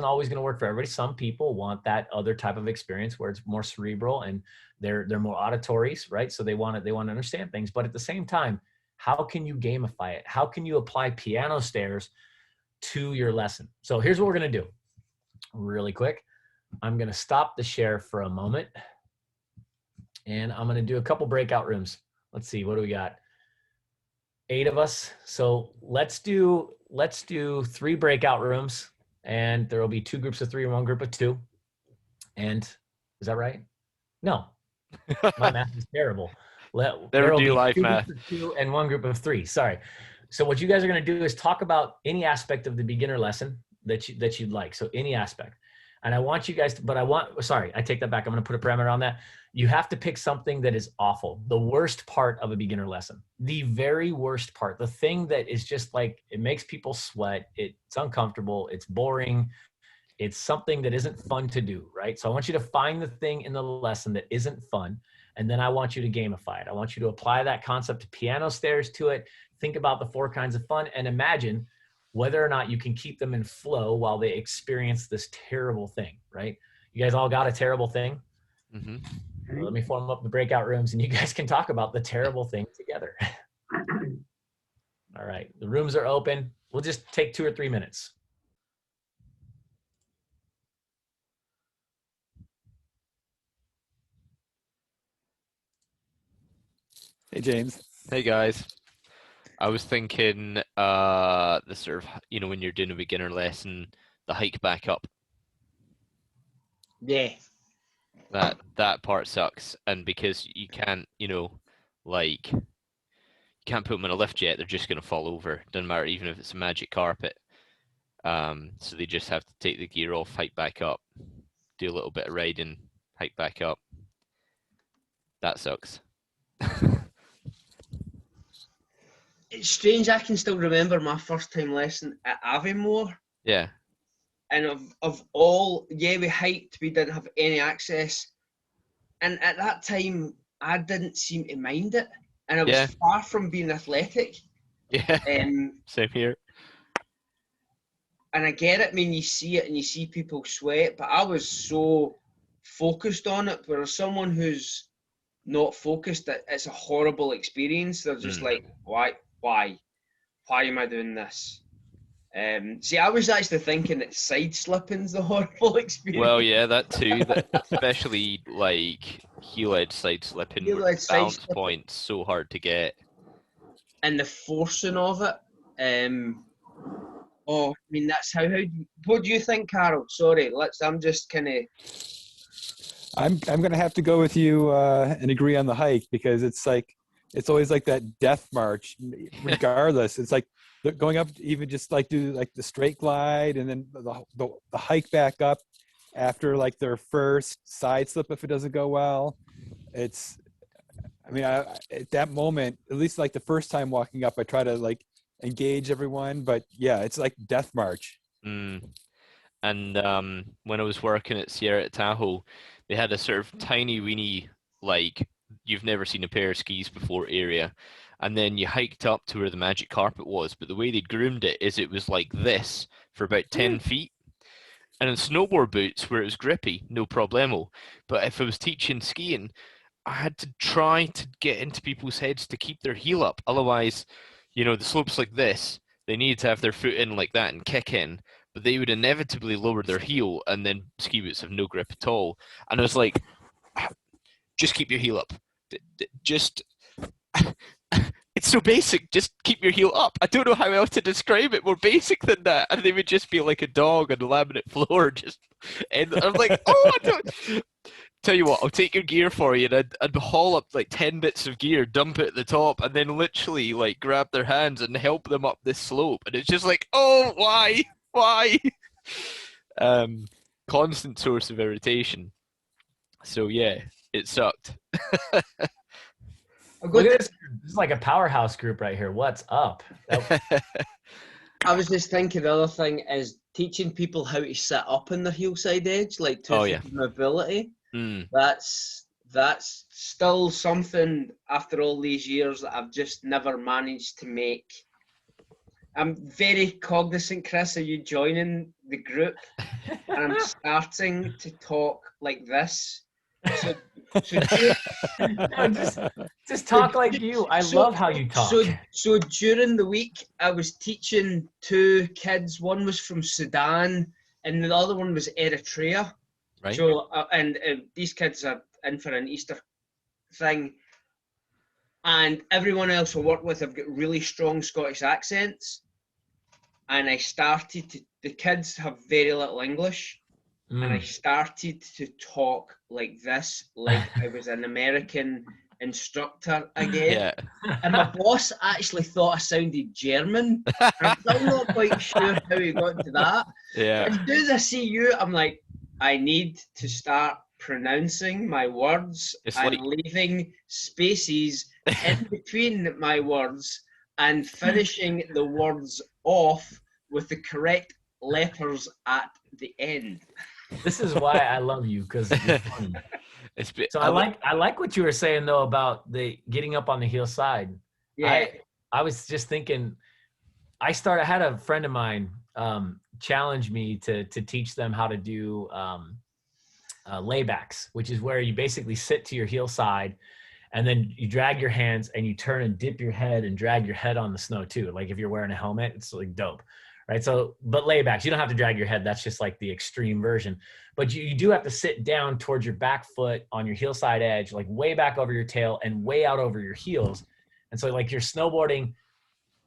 always going to work for everybody. Some people want that other type of experience where it's more cerebral and they're more auditories, right? So they want to understand things. But at the same time, how can you gamify it? How can you apply piano stairs to your lesson? So here's what we're going to do really quick. I'm going to stop the share for a moment and I'm going to do a couple breakout rooms. Let's see, what do we got? 8 of us. So let's do 3 breakout rooms, and there will be 2 groups of 3 and 1 group of 2. And is that right? No, my math is terrible. There will be live 2 math. groups of 2 and 1 group of 3. Sorry. So what you guys are going to do is talk about any aspect of the beginner lesson that you'd like. So any aspect. And I want you guys to, sorry, I take that back. I'm going to put a parameter on that. You have to pick something that is awful. The worst part of a beginner lesson, the very worst part, the thing that is just like, it makes people sweat. It's uncomfortable. It's boring. It's something that isn't fun to do, right? So I want you to find the thing in the lesson that isn't fun. And then I want you to gamify it. I want you to apply that concept of piano stairs to it. Think about the 4 kinds of fun and imagine whether or not you can keep them in flow while they experience this terrible thing, right? You guys all got a terrible thing? Mm-hmm. Well, let me form up the breakout rooms and you guys can talk about the terrible thing together. All right, the rooms are open. We'll just take 2 or 3 minutes. Hey, James. Hey guys. I was thinking the sort of, when you're doing a beginner lesson, the hike back up. Yeah. That part sucks. And because you can't, you can't put them in a lift yet, they're just going to fall over. Doesn't matter even if it's a magic carpet. So they just have to take the gear off, hike back up. do a little bit of riding, hike back up. That sucks. It's strange. I can still remember my first time lesson at Aviemore. Yeah. And of all, yeah, we hiked. We didn't have any access. And at that time, I didn't seem to mind it. And I was far from being athletic. Yeah. Same here. And I get it when you see it and you see people sweat, but I was so focused on it. Whereas someone who's not focused, it's a horrible experience. They're just like, why am I doing this? See, I was actually thinking that side slipping's the horrible experience. Well, yeah, that too. Especially like heel edge side slipping, where the balance point's so hard to get. And the forcing of it. I mean, that's what do you think, Carol? Sorry, I'm just kind of. I'm gonna have to go with you and agree on the hike, because it's always like that death march, regardless. It's like going up, even just like do like the straight glide, and then the hike back up after like their first side slip if it doesn't go well. At that moment, at least like the first time walking up, I try to like engage everyone, but yeah, it's like death march. And when I was working at Sierra at Tahoe, they had a sort of tiny weeny, like you've never seen a pair of skis before area, and then you hiked up to where the magic carpet was, but the way they'd groomed it is it was like this for about 10 feet. And in snowboard boots, where it was grippy, no problemo. But if I was teaching skiing, I had to try to get into people's heads to keep their heel up. Otherwise, the slope's like this. They needed to have their foot in like that and kick in, but they would inevitably lower their heel, and then ski boots have no grip at all. And I was like, just keep your heel up. Just, it's so basic. Just keep your heel up. I don't know how else to describe it more basic than that. And they would just be like a dog on the laminate floor. And I'm like, I don't. Tell you what, I'll take your gear for you, and I'd haul up like 10 bits of gear, dump it at the top, and then literally like grab their hands and help them up this slope. And it's just like, oh, why? Constant source of irritation. So yeah, it sucked. Look at this. This is like a powerhouse group right here. What's up? I was just thinking the other thing is teaching people how to sit up on their heel side edge, like mobility. That's still something after all these years that I've just never managed to make. I'm very cognizant, Chris, of you joining the group, and I'm starting to talk like this. So just talk like you. I love how you talk. So during the week, I was teaching two kids. One was from Sudan, and the other one was Eritrea. Right. So, and these kids are in for an Easter thing, and everyone else I work with have got really strong Scottish accents. And the kids have very little English, and I started to talk like this, like I was an American instructor again. Yeah. And my boss actually thought I sounded German. I'm still not quite sure how he got to that. Yeah. As soon as I see you, I'm like, I need to start pronouncing my words and leaving spaces in between my words and finishing the words off with the correct letters at the end. This is why I love you, because you're funny. So I like what you were saying though about the getting up on the heel side. Yeah. I was just thinking, I had a friend of mine challenge me to teach them how to do laybacks, which is where you basically sit to your heel side, and then you drag your hands and you turn and dip your head and drag your head on the snow too. Like if you're wearing a helmet, it's like dope, right? So, but laybacks, you don't have to drag your head. That's just like the extreme version. But you do have to sit down towards your back foot on your heel side edge, like way back over your tail and way out over your heels. And so like you're snowboarding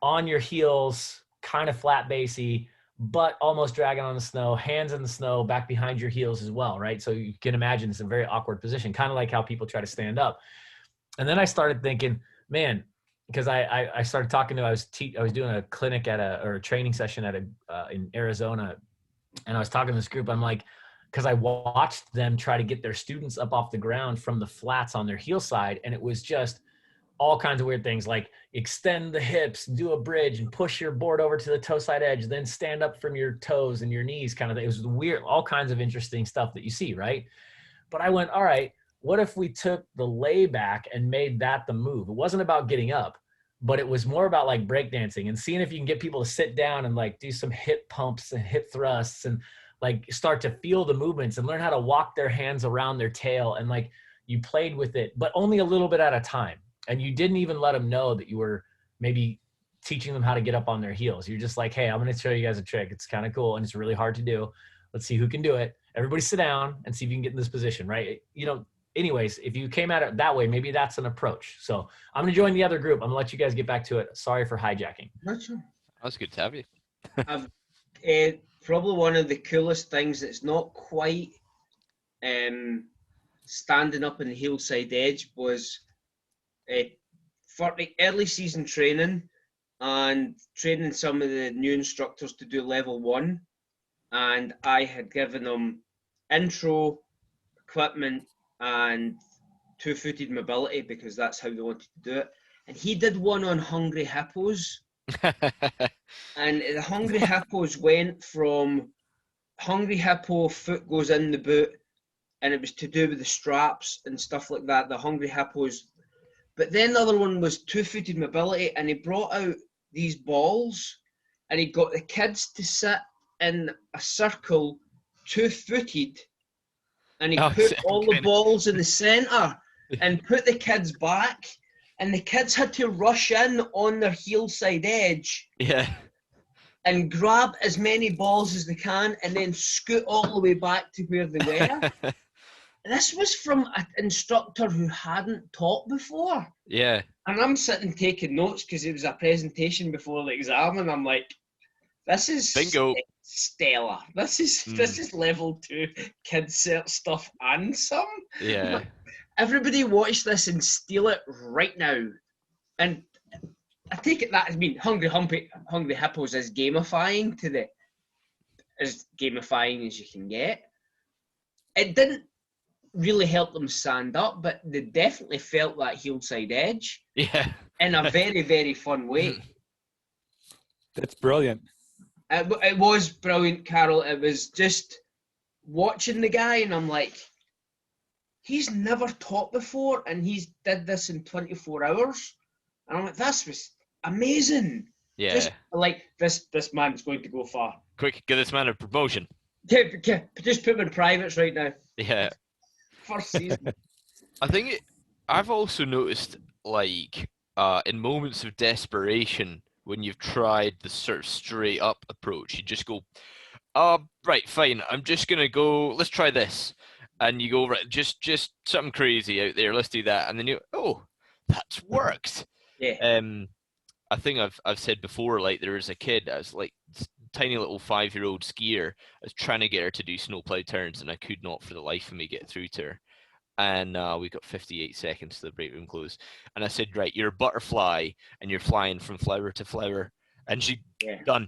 on your heels, kind of flat basey, but almost dragging on the snow, hands in the snow, back behind your heels as well, right? So you can imagine it's a very awkward position, kind of like how people try to stand up. And then I started thinking, man, because I started talking to, I was doing a clinic or a training session in Arizona, and I was talking to this group. I'm like, because I watched them try to get their students up off the ground from the flats on their heel side. And it was just all kinds of weird things, like extend the hips, do a bridge, and push your board over to the toe side edge, then stand up from your toes and your knees kind of thing. It was weird, all kinds of interesting stuff that you see, right? But I went, all right, what if we took the layback and made that the move? It wasn't about getting up, but it was more about like breakdancing and seeing if you can get people to sit down and like do some hip pumps and hip thrusts and like start to feel the movements and learn how to walk their hands around their tail. And like you played with it, but only a little bit at a time. And you didn't even let them know that you were maybe teaching them how to get up on their heels. You're just like, hey, I'm going to show you guys a trick. It's kind of cool and it's really hard to do. Let's see who can do it. Everybody sit down and see if you can get in this position, right? You know, anyways, if you came at it that way, maybe that's an approach. So I'm going to join the other group. I'm going to let you guys get back to it. Sorry for hijacking. Not sure. That was good to have you. I've probably one of the coolest things that's not quite standing up in the heel side edge was for the early season training and training some of the new instructors to do level 1. And I had given them intro, equipment, and two-footed mobility because that's how they wanted to do it. And he did one on hungry hippos. And the hungry hippos went from hungry hippo, foot goes in the boot, and it was to do with the straps and stuff like that, the hungry hippos. But then the other one was two-footed mobility, and he brought out these balls, and he got the kids to sit in a circle, two-footed, and he put all the balls in the centre and put the kids back, and the kids had to rush in on their heel side edge and grab as many balls as they can and then scoot all the way back to where they were. This was from an instructor who hadn't taught before. Yeah. And I'm sitting taking notes because it was a presentation before the exam, and I'm like, this is bingo. Stellar. This is level 2 kid cert stuff and some. Yeah. Everybody watch this and steal it right now. And I take it that has been Hungry Hippos is gamifying as gamifying as you can get. It didn't really help them stand up, but they definitely felt that heel side edge. Yeah. In a very, very fun way. That's brilliant. It was brilliant, Carol. It was just watching the guy, and I'm like, he's never taught before, and he's did this in 24 hours. And I'm like, this was amazing. Yeah. Just like, this man's going to go far. Quick, give this man a promotion. Yeah, just put him in privates right now. Yeah. First season. I think I've also noticed, like, in moments of desperation, when you've tried the sort of straight up approach, you just go, right, fine, I'm just going to go, let's try this. And you go, right, just something crazy out there, let's do that. And then you, oh, that's worked. Yeah. I think I've said before, like, there was a kid that was like tiny little 5-year-old skier. I was trying to get her to do snowplow turns, and I could not for the life of me get through to her. And we got 58 seconds to the break room close. And I said, right, you're a butterfly, and you're flying from flower to flower. And she, done.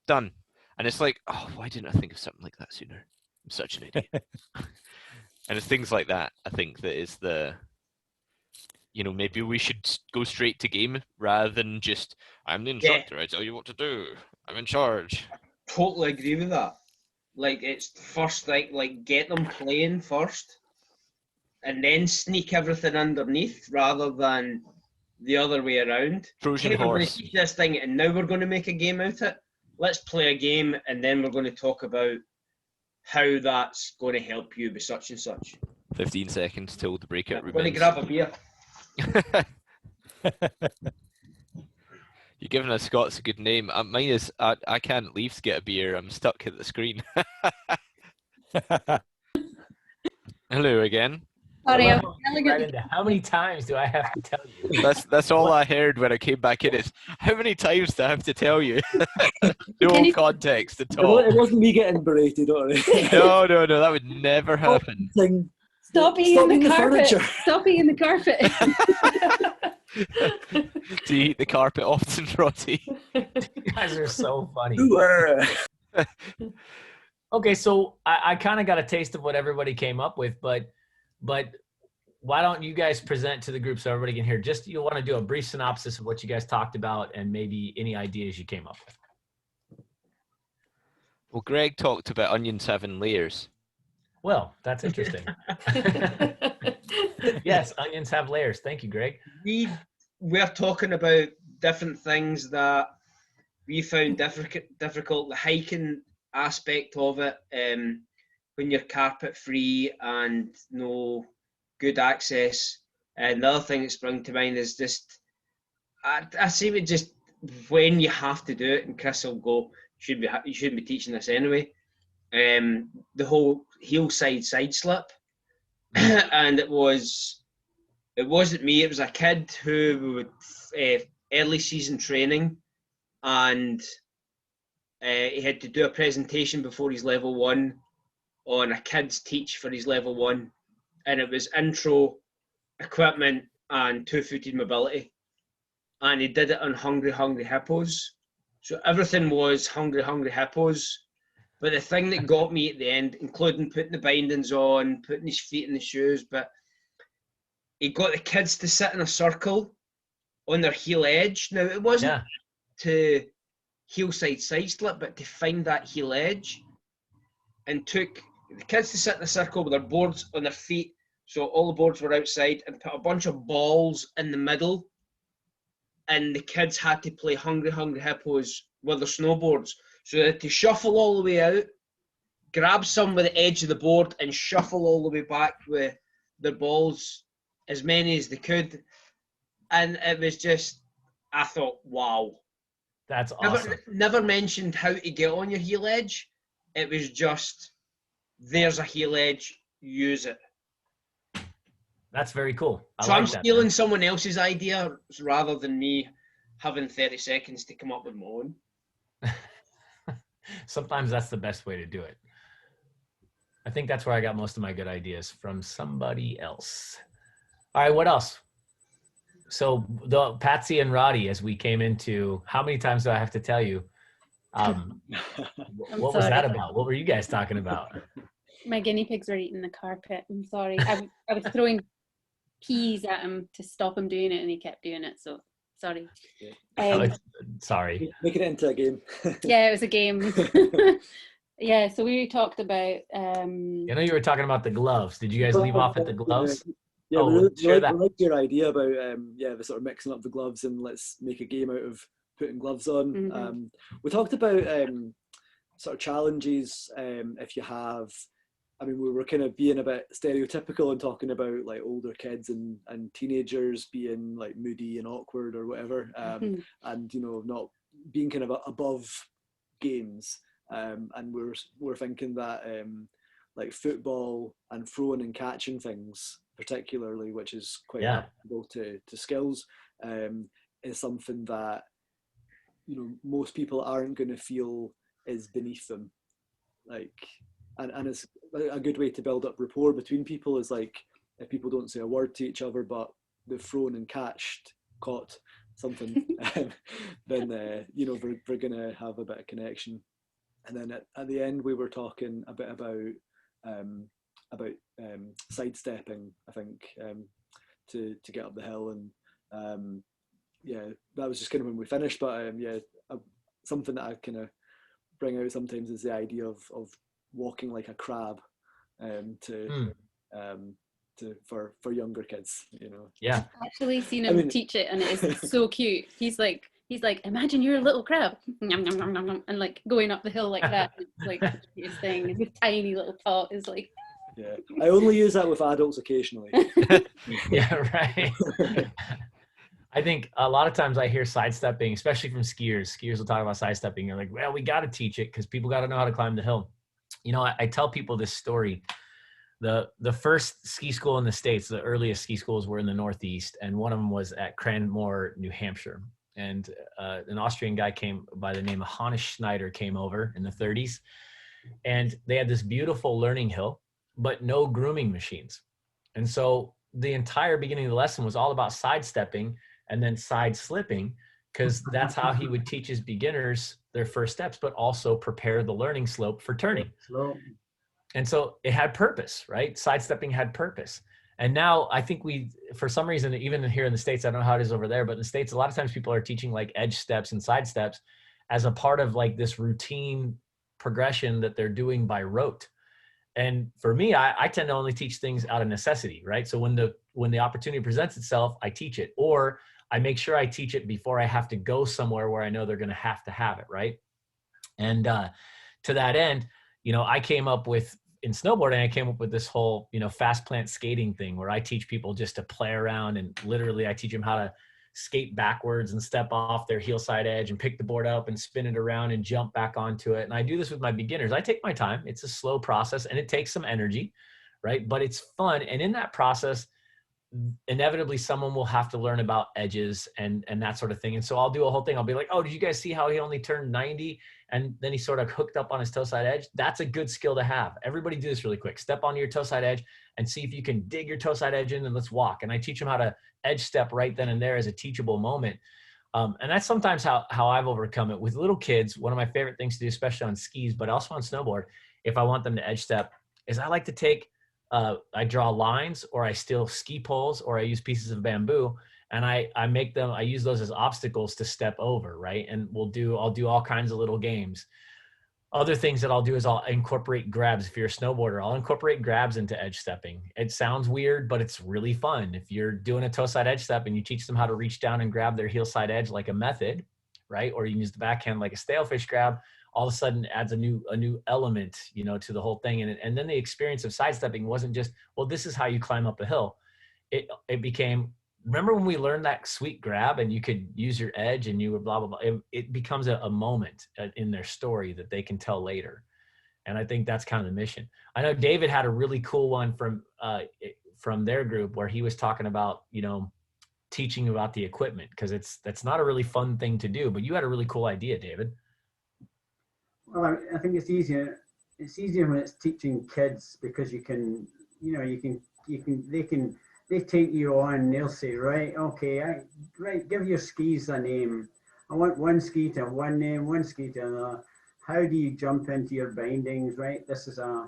And it's like, oh, why didn't I think of something like that sooner? I'm such an idiot. And it's things like that, I think, that is the, you know, maybe we should go straight to game rather than just, I'm the instructor, I tell you what to do. I'm in charge. Totally agree with that. Like, it's first, like get them playing first, and then sneak everything underneath rather than the other way around. Trojan We're going horse. to teach this thing, and now we're going to make a game out of it. Let's play a game, and then we're going to talk about how that's going to help you with such and such. 15 seconds till the breakout room. I'm going to grab a beer. You're giving us Scots a good name. Mine is, I can't leave to get a beer. I'm stuck at the screen. Hello again. Sorry, I'm How many times do I have to tell you? That's all I heard when I came back in is, how many times do I have to tell you? No context at all. It wasn't me getting berated, alright. No, that would never happen. Stop eating the carpet. furniture. Stop eating the carpet. Do you eat the carpet often, Roddy? You guys are so funny. Okay, so I kind of got a taste of what everybody came up with, but why don't you guys present to the group so everybody can hear? Just you want to do a brief synopsis of what you guys talked about and maybe any ideas you came up with. Well, Greg talked about onion 7 layers. Well, that's interesting. Yes, onions have layers. Thank you, Greg. We're talking about different things that we found difficult. The hiking aspect of it, when you're carpet free and no good access. And the other thing that sprung to mind is just, I see it just when you have to do it, and Chris will go, you shouldn't be teaching this anyway. The whole heel side slip, and it wasn't me. It was a kid who would early season training, and he had to do a presentation before his level 1 on a kids teach for his level 1, and it was intro, equipment, and 2-footed mobility, and he did it on hungry hippos. So everything was hungry hippos. But the thing that got me at the end, including putting the bindings on, putting his feet in the shoes, but he got the kids to sit in a circle on their heel edge. Now, it wasn't to heel side slip, but to find that heel edge, and took the kids to sit in a circle with their boards on their feet, so all the boards were outside, and put a bunch of balls in the middle, and the kids had to play hungry hippos with their snowboards. So they had to shuffle all the way out, grab some with the edge of the board, and shuffle all the way back with their balls, as many as they could. And it was just, I thought, wow. That's awesome. Never mentioned how to get on your heel edge. It was just, there's a heel edge, use it. That's very cool. I'm stealing someone else's idea rather than me having 30 seconds to come up with my own. Sometimes that's the best way to do it. I think that's where I got most of my good ideas, from somebody else. All right, what else? So the Patsy and Roddy, as we came into, how many times do I have to tell you? What was that about? What were you guys talking about? My guinea pigs were eating the carpet. I'm sorry. I was throwing peas at him to stop him doing it, and he kept doing it. So sorry. Sorry. Making it into a game. Yeah, it was a game. Yeah, so we talked about. I know you were talking about the gloves. Did you guys leave off at the gloves? Yeah, we like your idea about the sort of mixing up the gloves and let's make a game out of putting gloves on. Mm-hmm. We talked about sort of challenges if you have. I mean, we were kind of being a bit stereotypical and talking about like older kids and teenagers being like moody and awkward or whatever, and you know, not being kind of above games. And we're thinking that like football and throwing and catching things, particularly, which is quite applicable to skills, is something that, you know, most people aren't going to feel is beneath them. Like, and it's a good way to build up rapport between people is like, if people don't say a word to each other, but they've thrown and caught something, then, you know, we're going to have a bit of connection. And then at the end, we were talking a bit about sidestepping, I think, to get up the hill. And that was just kind of when we finished. But something that I kind of bring out sometimes is the idea of walking like a crab, for younger kids, you know. Yeah. I've actually seen him teach it, and it is so cute. He's like, imagine you're a little crab, and like going up the hill like that. It's like the cutest thing. His tiny little tot is like. Yeah, I only use that with adults occasionally. Yeah, right. I think a lot of times I hear sidestepping, especially from skiers. Skiers will talk about sidestepping. You're like, well, we got to teach it because people got to know how to climb the hill. You know, I tell people this story. The first ski school in the States, the earliest ski schools were in the Northeast, and one of them was at Cranmore, New Hampshire. And an Austrian guy came by the name of Hannes Schneider came over in the 30s. And they had this beautiful learning hill, but no grooming machines. And so the entire beginning of the lesson was all about sidestepping and then side slipping, because that's how he would teach his beginners their first steps, but also prepare the learning slope for turning. Slow. And so it had purpose, right? Sidestepping had purpose. And now I think for some reason, even here in the States, I don't know how it is over there, but in the States, a lot of times people are teaching like edge steps and side steps as a part of like this routine progression that they're doing by rote. And for me, I tend to only teach things out of necessity, right? So when the opportunity presents itself, I teach it, or I make sure I teach it before I have to go somewhere where I know they're going to have it, right? And to that end, I came up with, in snowboarding, I came up with this whole, fast plant skating thing where I teach people just to play around, and literally I teach them how to skate backwards and step off their heel side edge and pick the board up and spin it around and jump back onto it. And I do this with my beginners. I take my time. It's a slow process and it takes some energy, right? But it's fun. And in that process, inevitably someone will have to learn about edges and that sort of thing. And so I'll do a whole thing. I'll be like, oh, did you guys see how he only turned 90? And then he sort of hooked up on his toe side edge. That's a good skill to have. Everybody do this really quick. Step onto your toe side edge and see if you can dig your toe side edge in, and let's walk. And I teach them how to edge step right then and there as a teachable moment. And that's sometimes how I've overcome it with little kids. One of my favorite things to do, especially on skis, but also on snowboard, if I want them to edge step, is I like to take, I draw lines, or I steal ski poles, or I use pieces of bamboo, and I use those as obstacles to step over, right? And I'll do all kinds of little games. Other things that I'll do is I'll incorporate grabs. If you're a snowboarder, I'll incorporate grabs into edge stepping. It sounds weird, but it's really fun. If you're doing a toe side edge step and you teach them how to reach down and grab their heel side edge like a method, right? Or you can use the backhand like a stalefish grab, all of a sudden adds a new element, to the whole thing. And then the experience of sidestepping wasn't just, well, this is how you climb up a hill. It became, remember when we learned that sweet grab and you could use your edge and you were blah, blah, blah. It becomes a moment in their story that they can tell later. And I think that's kind of the mission. I know David had a really cool one from their group where he was talking about, teaching about the equipment, because that's not a really fun thing to do, but you had a really cool idea, David. Well, I think it's easier. It's easier when it's teaching kids, because they take you on. They'll say, right, okay, give your skis a name. I want one ski to have one name, one ski to another. How do you jump into your bindings, right? This is I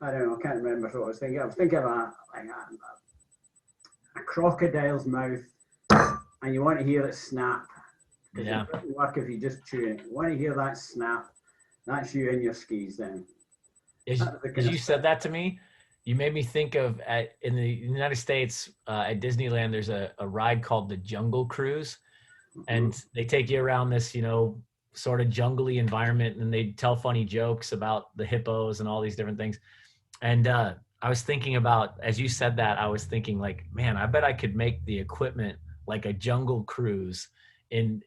don't know, I can't remember what I was thinking. I was thinking of a crocodile's mouth, and you want to hear it snap. Yeah. It doesn't work if you just chew it. You want to hear that snap. That's you in your skis then. As you said that to me, you made me think of in the United States, at Disneyland, there's a ride called the Jungle Cruise. And they take you around this, sort of jungly environment, and they tell funny jokes about the hippos and all these different things. And I was thinking about, as you said that, I was thinking like, man, I bet I could make the equipment like a Jungle Cruise and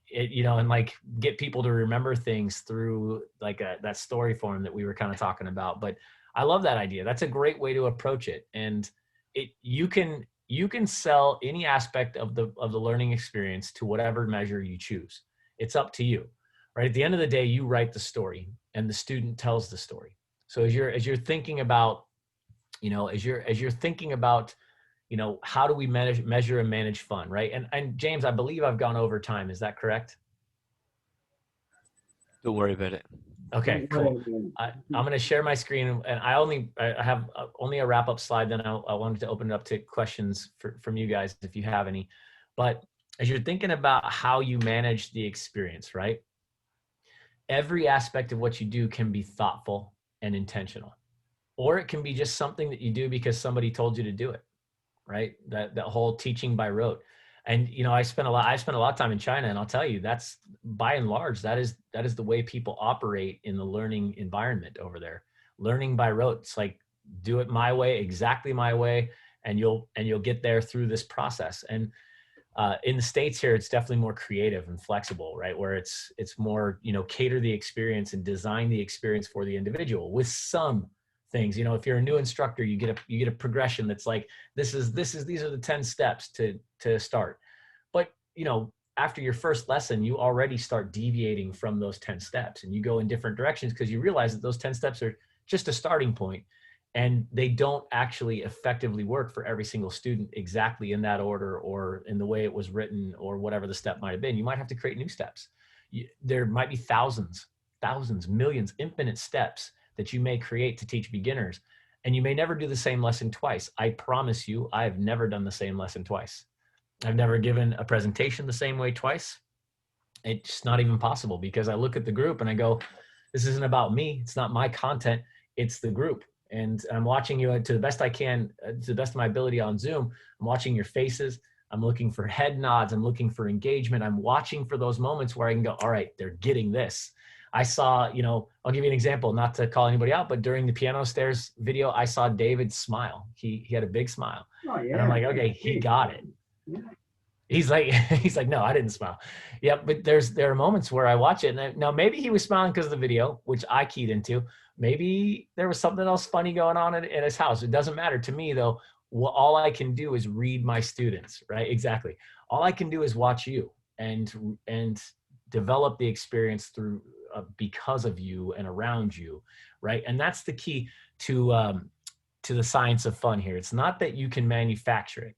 like get people to remember things through like that story form that we were kind of talking about. But I love that idea. That's a great way to approach it. And you can sell any aspect of the learning experience to whatever measure you choose. It's up to you, right? At the end of the day, you write the story and the student tells the story. So as you're thinking about, how do we measure and manage fun, right? And James, I believe I've gone over time. Is that correct? Don't worry about it. Okay, cool. I'm going to share my screen, and I have only a wrap up slide. Then I wanted to open it up to questions from you guys if you have any. But as you're thinking about how you manage the experience, right? Every aspect of what you do can be thoughtful and intentional, or it can be just something that you do because somebody told you to do it, right? That whole teaching by rote. And I spent a lot of time in China, and I'll tell you, that's by and large that is the way people operate in the learning environment over there. Learning by rote. It's like, do it my way, exactly my way, and you'll get there through this process. And in the States here, it's definitely more creative and flexible, right? Where it's more, cater the experience and design the experience for the individual with some things. If you're a new instructor, you get a progression that's like, these are the 10 steps to start. But after your first lesson, you already start deviating from those 10 steps, and you go in different directions because you realize that those 10 steps are just a starting point, and they don't actually effectively work for every single student exactly in that order or in the way it was written or whatever the step might have been. You might have to create new steps. There might be thousands thousands, millions, infinite steps that you may create to teach beginners. And you may never do the same lesson twice. I promise you, I've never done the same lesson twice. I've never given a presentation the same way twice. It's not even possible, because I look at the group and I go, this isn't about me. It's not my content. It's the group. And I'm watching you to the best I can, to the best of my ability on Zoom. I'm watching your faces. I'm looking for head nods. I'm looking for engagement. I'm watching for those moments where I can go, all right, they're getting this. I saw, I'll give you an example, not to call anybody out, but during the piano stairs video, I saw David smile. He had a big smile. Oh, yeah. And I'm like, okay, he got it. Yeah. He's like, no, I didn't smile. Yeah, but there are moments where I watch it. And now maybe he was smiling because of the video, which I keyed into. Maybe there was something else funny going on in his house. It doesn't matter to me, though. All I can do is read my students, right? Exactly. All I can do is watch you and develop the experience through because of you and around you, right? And that's the key to the science of fun here. It's not that you can manufacture it,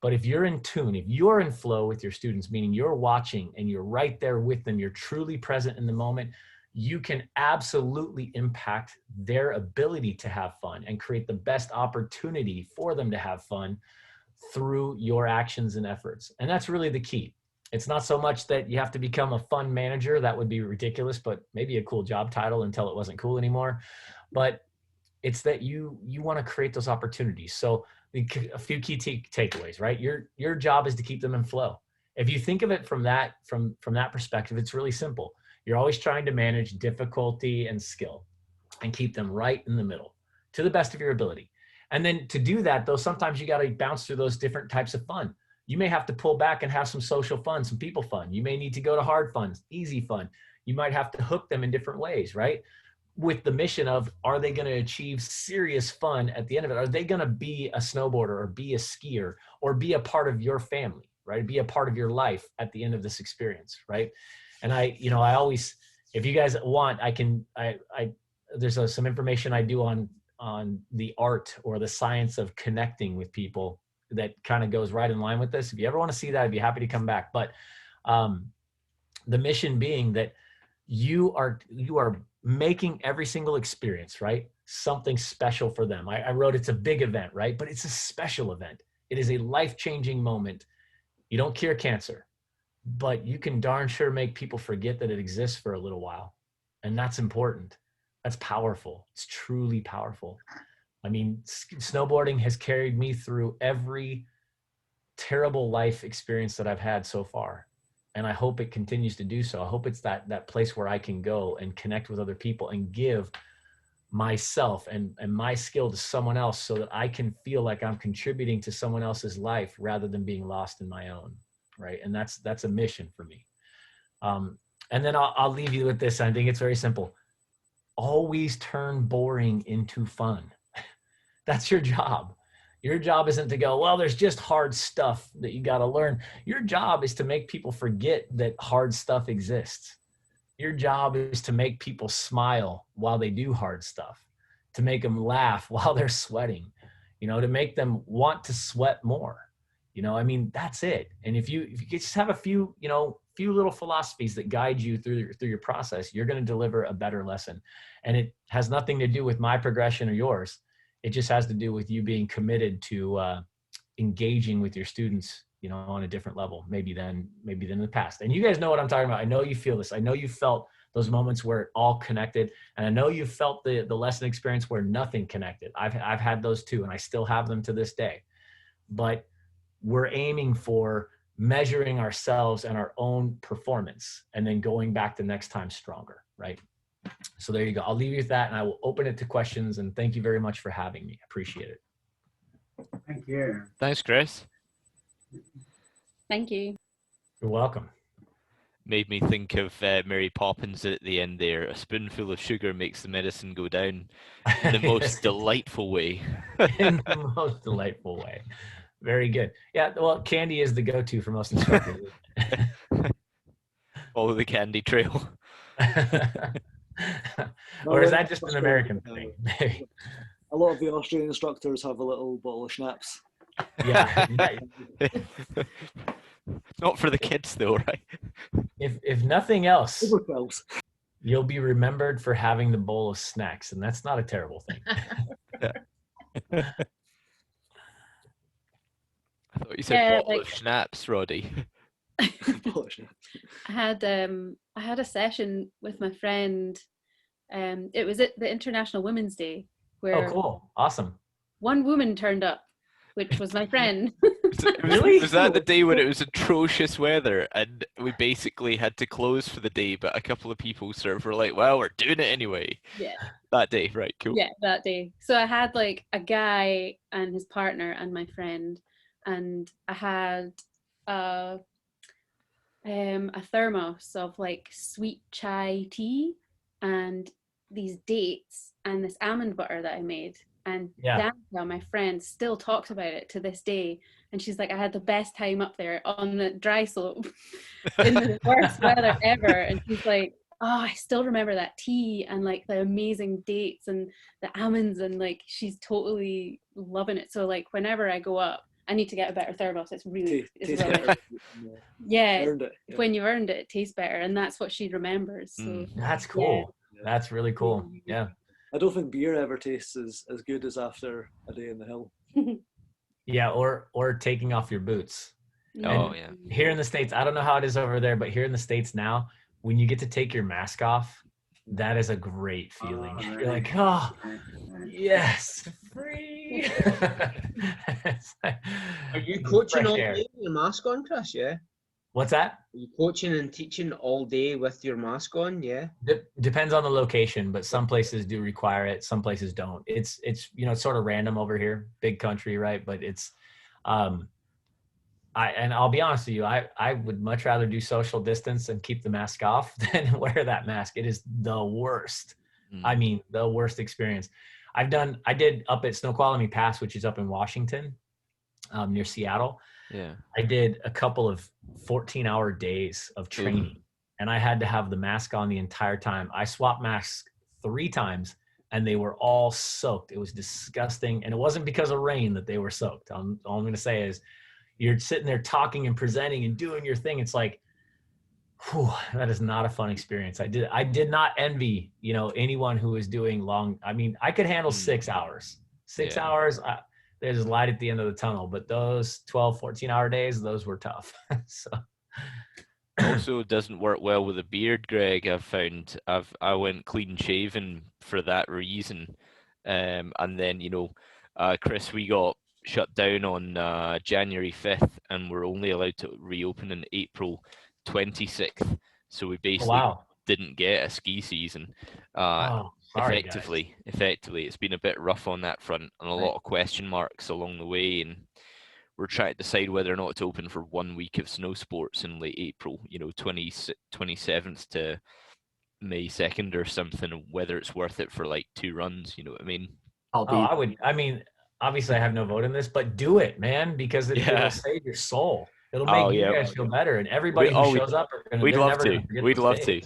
but if you're in tune, if you're in flow with your students, meaning you're watching and you're right there with them, you're truly present in the moment, you can absolutely impact their ability to have fun and create the best opportunity for them to have fun through your actions and efforts. And that's really the key. It's not so much that you have to become a fun manager. That would be ridiculous, but maybe a cool job title until it wasn't cool anymore. But it's that you want to create those opportunities. So a few key takeaways, right? Your job is to keep them in flow. If you think of it from that perspective, it's really simple. You're always trying to manage difficulty and skill and keep them right in the middle to the best of your ability. And then to do that, though, sometimes you got to bounce through those different types of fun. You may have to pull back and have some social fun, some people fun. You may need to go to hard fun, easy fun. You might have to hook them in different ways, right? With the mission of, are they going to achieve serious fun at the end of it? Are they going to be a snowboarder or be a skier or be a part of your family, right? Be a part of your life at the end of this experience, right? And I always, if you guys want, there's some information I do on the art or the science of connecting with people that kind of goes right in line with this. If you ever want to see that, I'd be happy to come back. But the mission being that you are making every single experience, right, something special for them. I wrote it's a big event, right? But it's a special event. It is a life-changing moment. You don't cure cancer, but you can darn sure make people forget that it exists for a little while. And that's important. That's powerful. It's truly powerful. I mean, snowboarding has carried me through every terrible life experience that I've had so far. And I hope it continues to do so. I hope it's that place where I can go and connect with other people and give myself and my skill to someone else so that I can feel like I'm contributing to someone else's life rather than being lost in my own, right? And that's a mission for me. And then I'll leave you with this. I think it's very simple. Always turn boring into fun. That's your job. Your job isn't to go, well, there's just hard stuff that you got to learn. Your job is to make people forget that hard stuff exists. Your job is to make people smile while they do hard stuff, to make them laugh while they're sweating, to make them want to sweat more. I mean, that's it. And if you just have a few little philosophies that guide you through your process, you're going to deliver a better lesson. And it has nothing to do with my progression or yours. It just has to do with you being committed to engaging with your students, on a different level, maybe than in the past. And you guys know what I'm talking about. I know you feel this. I know you felt those moments where it all connected. And I know you felt the lesson experience where nothing connected. I've had those too, and I still have them to this day. But we're aiming for measuring ourselves and our own performance and then going back the next time stronger, right? So there you go. I'll leave you with that, and I will open it to questions. And thank you very much for having me. Appreciate it. Thank you. Thanks, Chris. Thank you. You're welcome. Made me think of Mary Poppins at the end there. A spoonful of sugar makes the medicine go down in the most delightful way. In the most delightful way. Very good. Yeah, well, candy is the go-to for most instructors. Follow the candy trail. Or is that just an American thing? A lot of the Australian instructors have a little bottle of schnapps. Yeah. Not for the kids though, right? If nothing else, Overpells. You'll be remembered for having the bowl of snacks, and that's not a terrible thing. I thought you said Yeah, bottle of schnapps, Roddy. I had a session with my friend. It was at the International Women's Day Oh, where cool. Awesome. one woman turned up, which was my friend. Really? Was that the day when it was atrocious weather and we basically had to close for the day, but a couple of people sort of were like, well, we're doing it anyway. Yeah. That day, right, cool. Yeah, that day. So I had like a guy and his partner and my friend, and I had a thermos of like sweet chai tea and these dates and this almond butter that I made. And Yeah. Danica, my friend, still talks about it to this day. And she's like, I had the best time up there on the dry slope in the worst weather ever. And she's like, oh, I still remember that tea and like the amazing dates and the almonds, and like she's totally loving it. So like whenever I go up, I need to get a better thermos. It's really it's rubbish. Yeah, Earned it. Yeah. when you've earned it, it tastes better, and that's what she remembers. So That's cool. Yeah. That's really cool. Yeah. I don't think beer ever tastes as good as after a day in the hill. Yeah, or taking off your boots. Oh, yeah. Here in the States, I don't know how it is over there, but here in the States now, when you get to take your mask off, that is a great feeling. Oh, You're right. like, oh, Right. yes, free. It's like Are you coaching fresh all air. day with your mask on, Chris? Yeah. What's that? Are you coaching and teaching all day with your mask on? Yeah. Depends on the location, but some places do require it, some places don't. It's it's sort of random over here, big country, right? But it's I'll be honest with you, I would much rather do social distance and keep the mask off than wear that mask. It is the worst. I mean, the worst experience. I did up at Snoqualmie Pass, which is up in Washington, near Seattle. Yeah. I did a couple of 14-hour days of training, and I had to have the mask on the entire time. I swapped masks 3 times, and they were all soaked. It was disgusting, and it wasn't because of rain that they were soaked. All I'm going to say is, you're sitting there talking and presenting and doing your thing. It's like, whew, that is not a fun experience. I did not envy, anyone who was doing long. I mean, I could handle 6 hours. 6 Yeah. hours. There's light at the end of the tunnel, but those 12, 14-hour days, those were tough. So Also doesn't work well with a beard, Greg. I've found I went clean shaven for that reason. And then, Chris, we got shut down on January 5th, and we're only allowed to reopen in April 26th. So we basically didn't get a ski season. Sorry, effectively, it's been a bit rough on that front, and a lot of question marks along the way. And we're trying to decide whether or not to open for 1 week of snow sports in late April, 27th to May 2nd or something, whether it's worth it for like 2 runs, you know what I mean? Obviously I have no vote in this, but do it, man, because it'll save your soul. It'll make you guys feel better, and everybody who shows up are going to. We'd love to.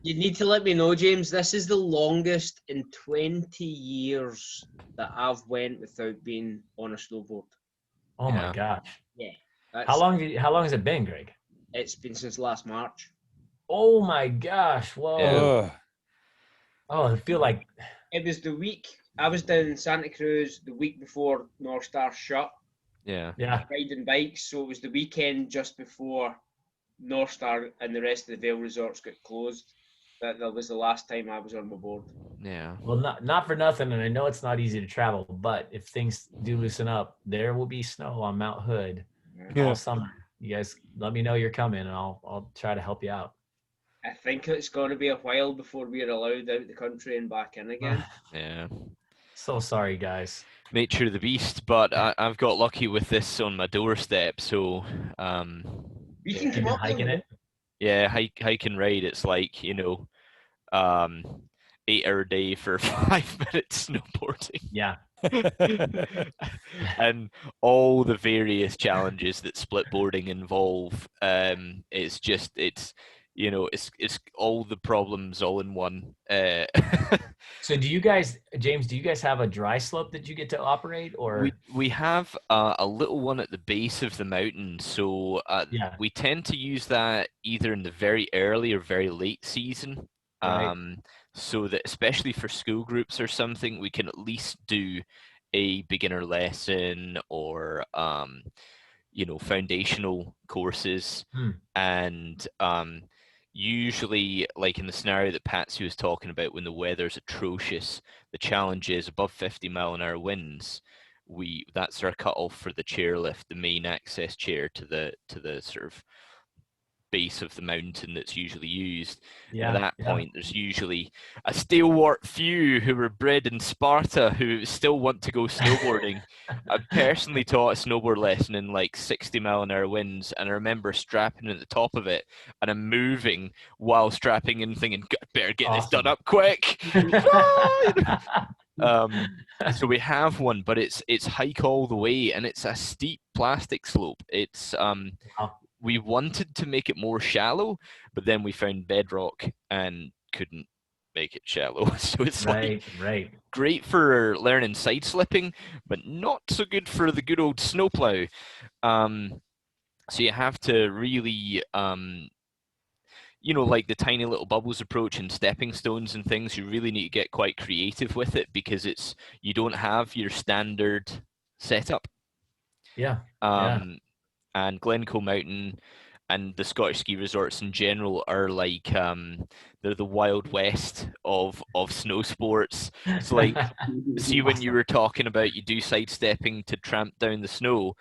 You need to let me know, James. This is the longest in 20 years that I've went without being on a snowboard. Oh my gosh. Yeah. How long has it been, Greg? It's been since last March. Oh my gosh. Whoa. Yeah. Oh, I feel like it was the week I was down in Santa Cruz the week before North Star shut. Yeah. Riding bikes, so it was the weekend just before North Star and the rest of the Vale resorts got closed. That was the last time I was on my board. Yeah. Well, not for nothing, and I know it's not easy to travel, but if things do loosen up, there will be snow on Mount Hood all summer. You guys let me know you're coming, and I'll try to help you out. I think it's going to be a while before we're allowed out the country and back in again. Yeah. So sorry, guys. Nature of the beast, but I've got lucky with this on my doorstep, so you can come up hiking it. Yeah, hike and ride. It's like 8-hour day for 5 minutes snowboarding. Yeah. And all the various challenges that splitboarding involve. It's all the problems all in one. So do you guys, James, have a dry slope that you get to operate, or? We have a little one at the base of the mountain. So we tend to use that either in the very early or very late season. Right. So that especially for school groups or something, we can at least do a beginner lesson or foundational courses. And usually, like in the scenario that Patsy was talking about, when the weather's atrocious, the challenge is above 50-mile-an-hour winds. That's our cutoff for the chairlift, the main access chair to the sort of base of the mountain that's usually used. And at that point, there's usually a stalwart few who were bred in Sparta who still want to go snowboarding. I've personally taught a snowboard lesson in like 60-mile-an-hour winds, and I remember strapping at the top of it, and I'm moving while strapping in, thinking, better get this done up quick. So we have one, but it's hike all the way, and it's a steep plastic slope. It's we wanted to make it more shallow, but then we found bedrock and couldn't make it shallow. So it's right. Great for learning side slipping, but not so good for the good old snowplow. So you have to really, like the tiny little bubbles approach and stepping stones and things, you really need to get quite creative with it because you don't have your standard setup. Yeah. And Glencoe Mountain and the Scottish ski resorts in general are like they're the Wild West of snow sports. It's like, see, when you were talking about you do sidestepping to tramp down the snow,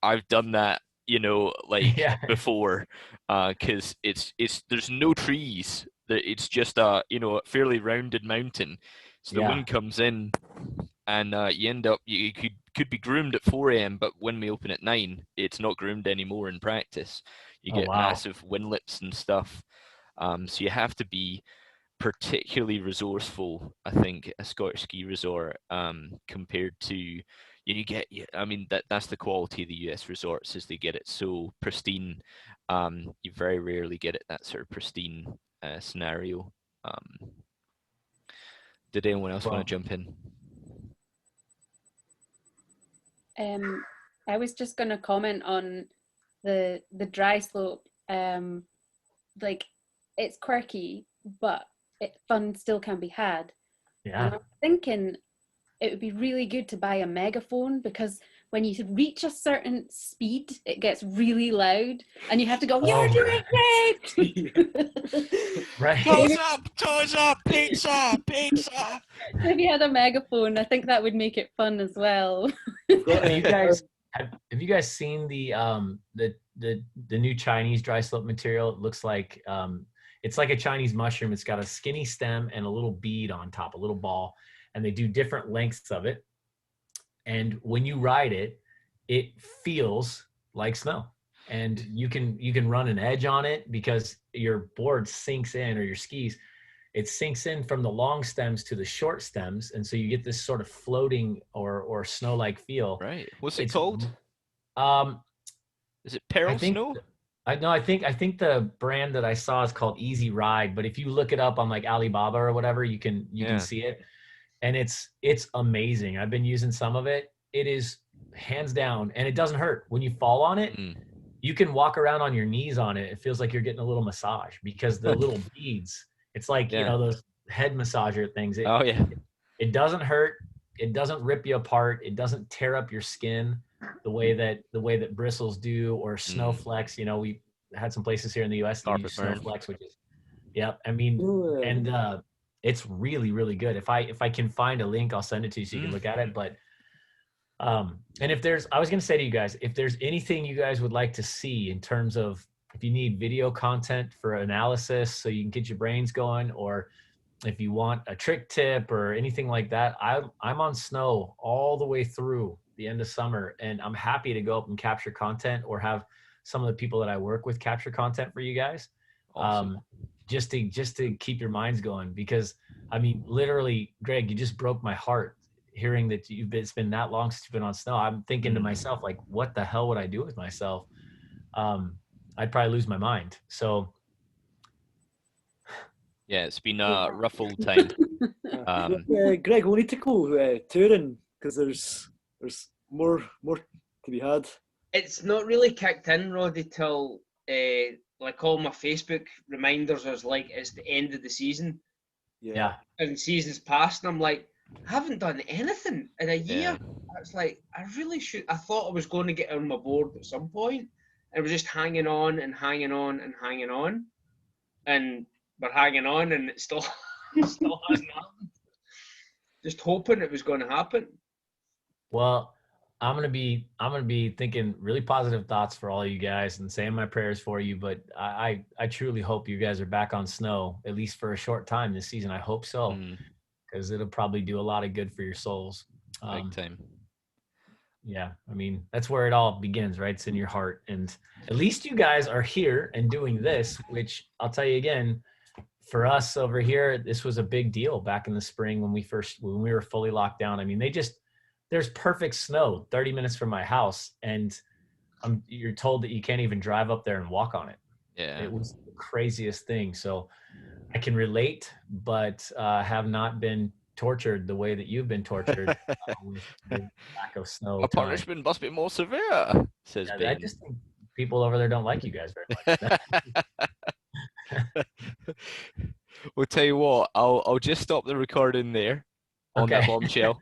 I've done that, before, because there's no trees. It's just a fairly rounded mountain. So the wind comes in, and you end up you could be groomed at 4 a.m. but when we open at 9, it's not groomed anymore in practice. You get massive windlets and stuff. So you have to be particularly resourceful, I think, a Scottish ski resort compared to that's the quality of the US resorts, is they get it so pristine. You very rarely get it that sort of pristine scenario. Did anyone else want to jump in? I was just going to comment on the dry slope. Like, it's quirky, but fun still can be had. Yeah. And I'm thinking it would be really good to buy a megaphone, because when you reach a certain speed, it gets really loud, and you have to go, "You're doing great!" Right. Toes up, pizza. If you had a megaphone, I think that would make it fun as well. Have you guys seen the new Chinese dry slope material? It looks like it's like a Chinese mushroom. It's got a skinny stem and a little bead on top, a little ball, and they do different lengths of it. And when you ride it, it feels like snow. And you can run an edge on it because your board sinks in, or your skis, it sinks in from the long stems to the short stems, and so you get this sort of floating or snow-like feel. Right. What's it called? Is it Peril Snow? I think the brand that I saw is called Easy Ride, but if you look it up on like Alibaba or whatever, you can see it. And it's amazing. I've been using some of it. It is hands down, and it doesn't hurt. When you fall on it, you can walk around on your knees on it. It feels like you're getting a little massage, because the little beads, it's like, those head massager things. It doesn't hurt. It doesn't rip you apart. It doesn't tear up your skin the way that bristles do, or Snowflex. We had some places here in the US that use Snowflex, which is, and it's really, really good. If I can find a link, I'll send it to you so you can look at it. But and I was going to say to you guys, if there's anything you guys would like to see in terms of, if you need video content for analysis so you can get your brains going, or if you want a trick tip or anything like that, I'm on snow all the way through the end of summer, and I'm happy to go up and capture content, or have some of the people that I work with capture content for you guys. Awesome. Just to keep your minds going, because literally, Greg, you just broke my heart hearing that it's been that long since you've been on snow. I'm thinking to myself, like, what the hell would I do with myself? I'd probably lose my mind. So yeah, it's been a rough old time. Greg, we need to go touring, because there's more to be had. It's not really kicked in, Roddy, till like all my Facebook reminders was like it's the end of the season Yeah. and season's passed, and I'm like, I haven't done anything in a year. Yeah. It's like I really should. I thought I was going to get on my board at some point, and we're just hanging on and hanging on and hanging on, and we're hanging on, and it still still hasn't happened. Just hoping it was going to happen. Well, I'm gonna be thinking really positive thoughts for all you guys and saying my prayers for you. But I truly hope you guys are back on snow at least for a short time this season. I hope so, because it'll probably do a lot of good for your souls. Big time. Yeah, I mean that's where it all begins, right? It's in your heart, and at least you guys are here and doing this, which I'll tell you again. For us over here, this was a big deal back in the spring when we were fully locked down. I mean, there's perfect snow 30 minutes from my house, and you're told that you can't even drive up there and walk on it. Yeah. It was the craziest thing. So I can relate, but have not been tortured the way that you've been tortured with the lack of snow. A punishment must be more severe, says Ben. I just think people over there don't like you guys very much. We'll tell you what, I'll just stop the recording there on that bombshell.